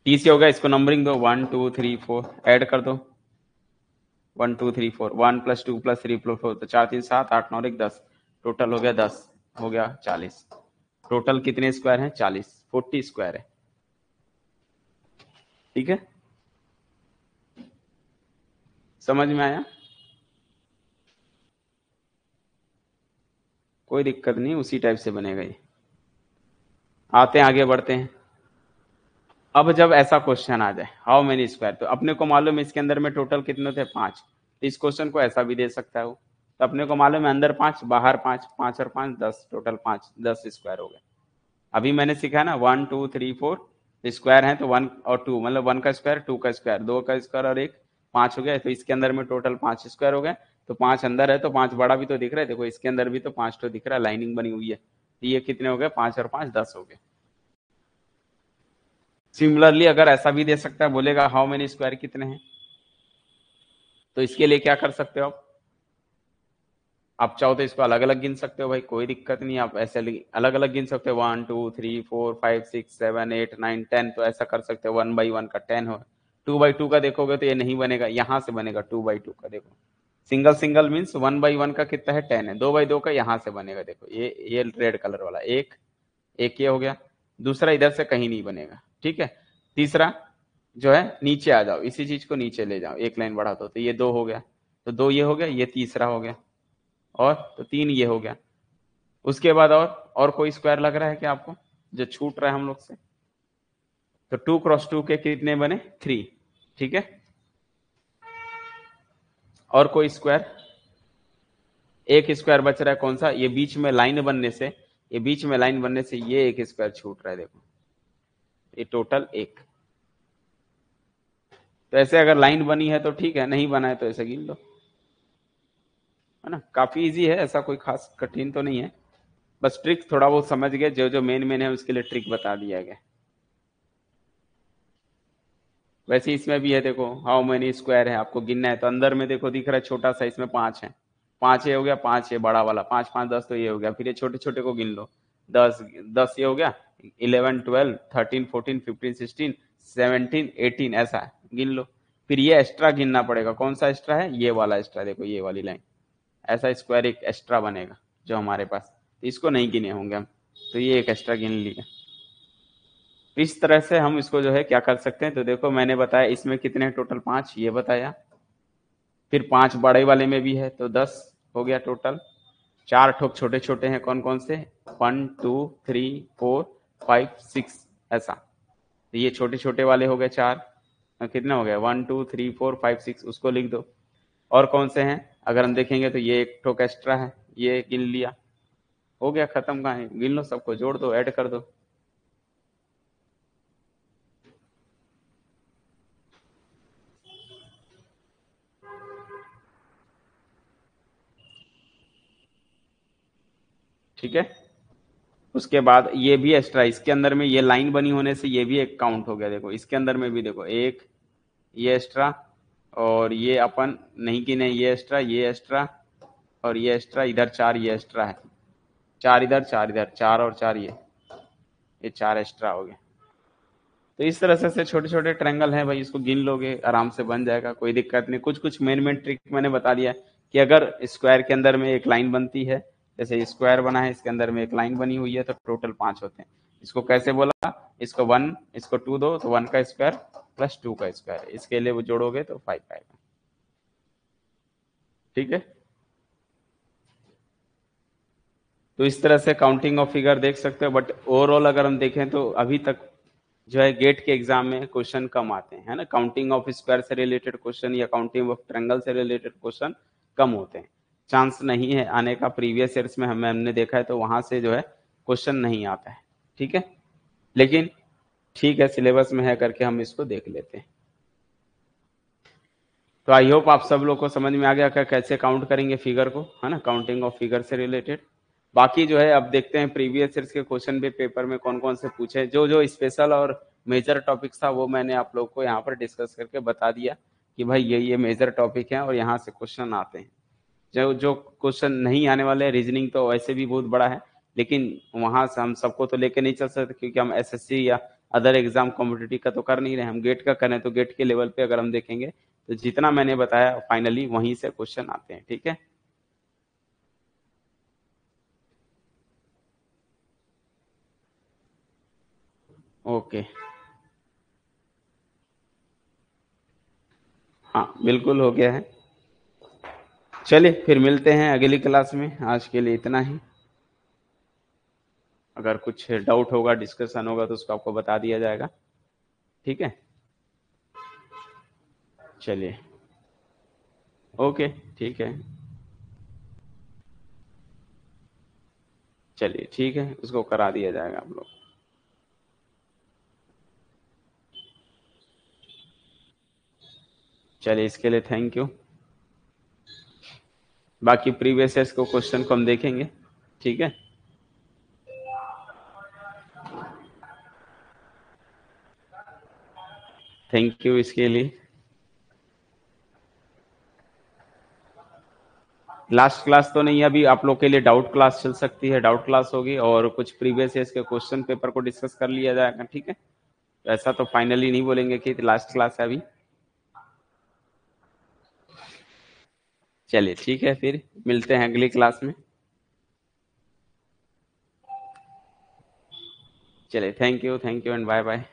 30 हो गया, इसको नंबरिंग दो 1 2 3 4, ऐड कर दो 1 2 3 4, 1 प्लस 2 प्लस 3 प्लस 4, तो 4 3 7 8 9 1 10, टोटल हो गया 10, हो गया 40। टोटल कितने स्क्वायर हैं 40, 40 स्क्वायर है, ठीक है। समझ में आया? कोई दिक्कत नहीं, उसी टाइप से बनेगा ये। आते हैं आगे बढ़ते हैं। अब जब ऐसा क्वेश्चन आ जाए हाउ मेनी स्क्वायर, तो अपने को मालूम है इसके अंदर में टोटल कितने थे 5, तो इस क्वेश्चन को ऐसा भी दे सकता है वो। तो अपने को मालूम है अंदर 5 बाहर 5, 5 और 5 10, टोटल 5 10 स्क्वायर हो गए। अभी मैंने सीखा ना 1 2 3 4 स्क्वायर है, तो 1 और 2 मतलब 1 का स्क्वायर 2 का स्क्वायर 2 का स्क्वायर और 1 5 हो गया, तो इसके अंदर में टोटल 5 स्क्वायर हो गए। तो 5 अंदर है तो 5 बड़ा भी तो दिख रहा है, देखो इसके अंदर भी तो 5 तो दिख रहा है, लाइनिंग बनी हुई है, तो ये कितने हो गए 5 और 5 10 हो गए। सिमिलरली अगर ऐसा भी दे सकता है, बोलेगा हाउ मेनी स्क्वायर कितने हैं, तो इसके लिए क्या कर सकते हो आप चाहो तो इसको अलग अलग गिन सकते हो भाई, कोई दिक्कत नहीं, आप ऐसे अलग अलग गिन सकते हो 1 2 3 4 5 6 7 8 9 10, तो ऐसा कर सकते हो 1/1 का 10 हो। 2/2 का देखोगे तो ये नहीं बनेगा, यहाँ से बनेगा 2/2 का, देखो सिंगल सिंगल मीन्स 1/1 का कितना है 10 है, 2/2 का यहाँ से बनेगा, देखो ये रेड कलर वाला एक, एक ये हो गया, दूसरा इधर से कहीं नहीं बनेगा, ठीक है। तीसरा जो है नीचे आ जाओ, इसी चीज को नीचे ले जाओ, एक लाइन बढ़ा दो, तो ये 2 हो गया, तो 2 ये हो गया, ये तीसरा हो गया, और तो 3 ये हो गया। उसके बाद और कोई स्क्वायर लग रहा है क्या आपको जो छूट रहा है हम लोग से, तो 2x2 के कितने बने 3, ठीक है। और कोई स्क्वायर, एक स्क्वायर बच रहा है, कौन सा, ये बीच में लाइन बनने से, ये बीच में लाइन बनने से ये एक स्क्वायर छूट रहा है, देखो ये टोटल एक। तो ऐसे अगर लाइन बनी है तो ठीक है, नहीं बना है तो ऐसे गिन लो, है ना। काफी इजी है, ऐसा कोई खास कठिन तो नहीं है, बस ट्रिक थोड़ा बहुत समझ गए, जो जो मेन मेन है उसके लिए ट्रिक बता दिया गया। वैसे इसमें भी है, देखो हाउ मेनी स्क्वायर है, आपको गिनना है, तो अंदर में देखो दिख रहा है छोटा सा, इसमें 5 है, 5 ये हो गया, 5 ये बड़ा वाला, 5 5 10, तो ये हो गया, फिर ये छोटे छोटे को गिन लो, 10 10 ये हो गया, 11 12 13 14 15 16 17 18, ऐसा गिन लो। फिर ये एक्स्ट्रा गिनना पड़ेगा, कौन सा एक्स्ट्रा है, ये वाला एक्स्ट्रा, देखो ये वाली लाइन, ऐसा स्क्वायर एक एक्स्ट्रा बनेगा, जो हमारे पास, इसको नहीं गिने होंगे हम, तो ये एक एक्स्ट्रा गिन लिया। इस तरह से हम इसको जो है क्या कर सकते हैं, तो देखो मैंने बताया इसमें कितने टोटल 5 ये बताया, फिर 5 बड़े वाले में भी है तो 10 हो गया टोटल। 4 ठोक छोटे छोटे हैं, कौन कौन से, 1 2 3 4 5 6 ऐसा, तो ये छोटे छोटे वाले हो गए 4, कितना हो गया 1 2 3 4 5 6, उसको लिख दो। और कौन से हैं अगर हम देखेंगे तो ये एक ठोक एक्स्ट्रा है, ये गिन लिया, हो गया खत्म। कहाँ है, गिन लो सबको, जोड़ दो, ऐड कर दो। ठीक है, उसके बाद ये भी एक्स्ट्रा, इसके अंदर में ये लाइन बनी होने से ये भी एक काउंट हो गया। देखो इसके अंदर में भी देखो, एक ये एक्स्ट्रा, और ये अपन नहीं गिने, ये एक्स्ट्रा, ये एक्स्ट्रा, और ये एक्स्ट्रा, इधर 4 ये एक्स्ट्रा है, 4 इधर 4 इधर, 4 और 4 ये 4 एक्स्ट्रा हो गए। तो इस तरह से छोटे छोटे ट्रायंगल है भाई, इसको गिन लोगे आराम से बन जाएगा, कोई दिक्कत नहीं। कुछ कुछ मेन मेन ट्रिक मैंने बता दिया कि अगर स्क्वायर के अंदर में एक लाइन बनती है, जैसे स्क्वायर बना है, इसके अंदर में एक लाइन बनी हुई है, तो टोटल 5 होते हैं। इसको कैसे बोला, इसको 1 इसको 2 दो तो 1 का स्क्वायर प्लस 2 का स्क्वायर, इसके लिए वो जोड़ोगे तो 5 आएगा। ठीक है, तो इस तरह से काउंटिंग ऑफ फिगर देख सकते हो। बट ओवरऑल अगर हम देखें तो अभी तक जो है गेट के एग्जाम में क्वेश्चन कम आते हैं, है ना। काउंटिंग ऑफ स्क्वायर से रिलेटेड क्वेश्चन या काउंटिंग ऑफ ट्रायंगल से रिलेटेड क्वेश्चन कम होते हैं, चांस नहीं है आने का। प्रीवियस ईयर्स में हमने देखा है तो वहां से जो है क्वेश्चन नहीं आता है। ठीक है, लेकिन ठीक है, सिलेबस में है करके हम इसको देख लेते हैं। तो आई होप आप सब लोग को समझ में आ गया क्या कैसे काउंट करेंगे फिगर को, है ना, काउंटिंग ऑफ फिगर से रिलेटेड। बाकी जो है अब देखते हैं प्रीवियस ईयर्स के क्वेश्चन भी पेपर में कौन कौन से पूछे। जो जो स्पेशल और मेजर टॉपिक्स था वो मैंने आप लोग को यहाँ पर डिस्कस करके बता दिया कि भाई ये मेजर टॉपिक है और यहाँ से क्वेश्चन आते हैं। जो जो क्वेश्चन नहीं आने वाले, रीजनिंग तो वैसे भी बहुत बड़ा है, लेकिन वहां से हम सबको तो लेके नहीं चल सकते, क्योंकि हम एसएससी या अदर एग्जाम कॉम्पिटिटिव का तो कर नहीं रहे, हम गेट का करें। तो गेट के लेवल पे अगर हम देखेंगे तो जितना मैंने बताया फाइनली वहीं से क्वेश्चन आते हैं। ठीक है, ओके, हाँ बिल्कुल हो गया है। चलिए फिर मिलते हैं अगली क्लास में, आज के लिए इतना ही। अगर कुछ डाउट होगा, डिस्कशन होगा तो उसको आपको बता दिया जाएगा। ठीक है, चलिए, ओके, ठीक है, चलिए ठीक है, उसको करा दिया जाएगा आप लोग। चलिए, इसके लिए थैंक यू। बाकी प्रीवियस ईयर्स को क्वेश्चन को हम देखेंगे। ठीक है, थैंक यू इसके लिए। लास्ट क्लास तो नहीं, अभी आप लोग के लिए डाउट क्लास चल सकती है, डाउट क्लास होगी और कुछ प्रीवियस ईयर्स के क्वेश्चन पेपर को डिस्कस कर लिया जाएगा। ठीक है, ऐसा तो फाइनली नहीं बोलेंगे कि लास्ट क्लास है अभी। चलिए ठीक है, फिर मिलते हैं अगली क्लास में। चलिए, thank you and bye bye.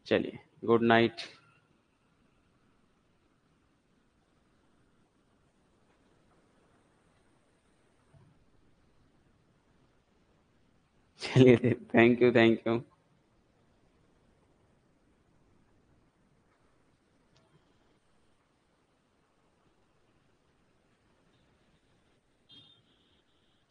चलिए, गुड नाइट। चलिए, थैंक यू।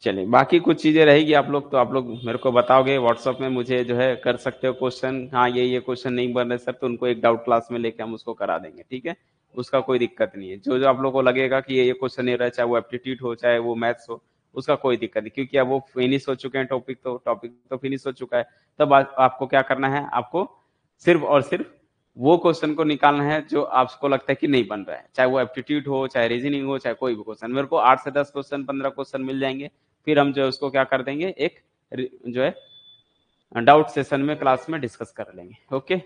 चलिए, बाकी कुछ चीजें रहेगी आप लोग तो आप लोग मेरे को बताओगे व्हाट्सएप में, मुझे जो है कर सकते हो क्वेश्चन, हाँ ये क्वेश्चन नहीं बन रहे सर, तो उनको एक डाउट क्लास में लेके हम उसको करा देंगे। ठीक है, उसका कोई दिक्कत नहीं है। जो जो आप लोग को लगेगा कि ये क्वेश्चन नहीं रहा, चाहे वो एप्टीट्यूड हो चाहे वो मैथ्स हो, उसका कोई दिक्कत नहीं, क्योंकि अब वो फिनिश हो चुके हैं, टॉपिक तो फिनिश हो चुका है। तब आपको क्या करना है, आपको सिर्फ और सिर्फ वो क्वेश्चन को निकालना है जो आपको लगता है कि नहीं बन रहा है, चाहे वो एप्टीट्यूड हो चाहे रीजनिंग हो चाहे कोई भी क्वेश्चन। मेरे को 8 से 10 क्वेश्चन 15 क्वेश्चन मिल जाएंगे, फिर हम जो है उसको क्या कर देंगे, एक जो है डाउट सेशन में क्लास में डिस्कस कर लेंगे। ओके,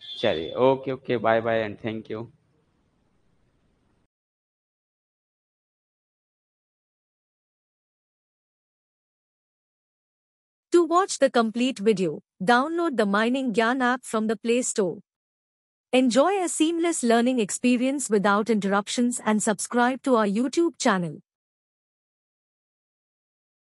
चलिए, okay okay, bye bye and thank you. To watch the complete video, download the Mining Gyan app from the Play Store. Enjoy a seamless learning experience without interruptions and subscribe to our YouTube channel.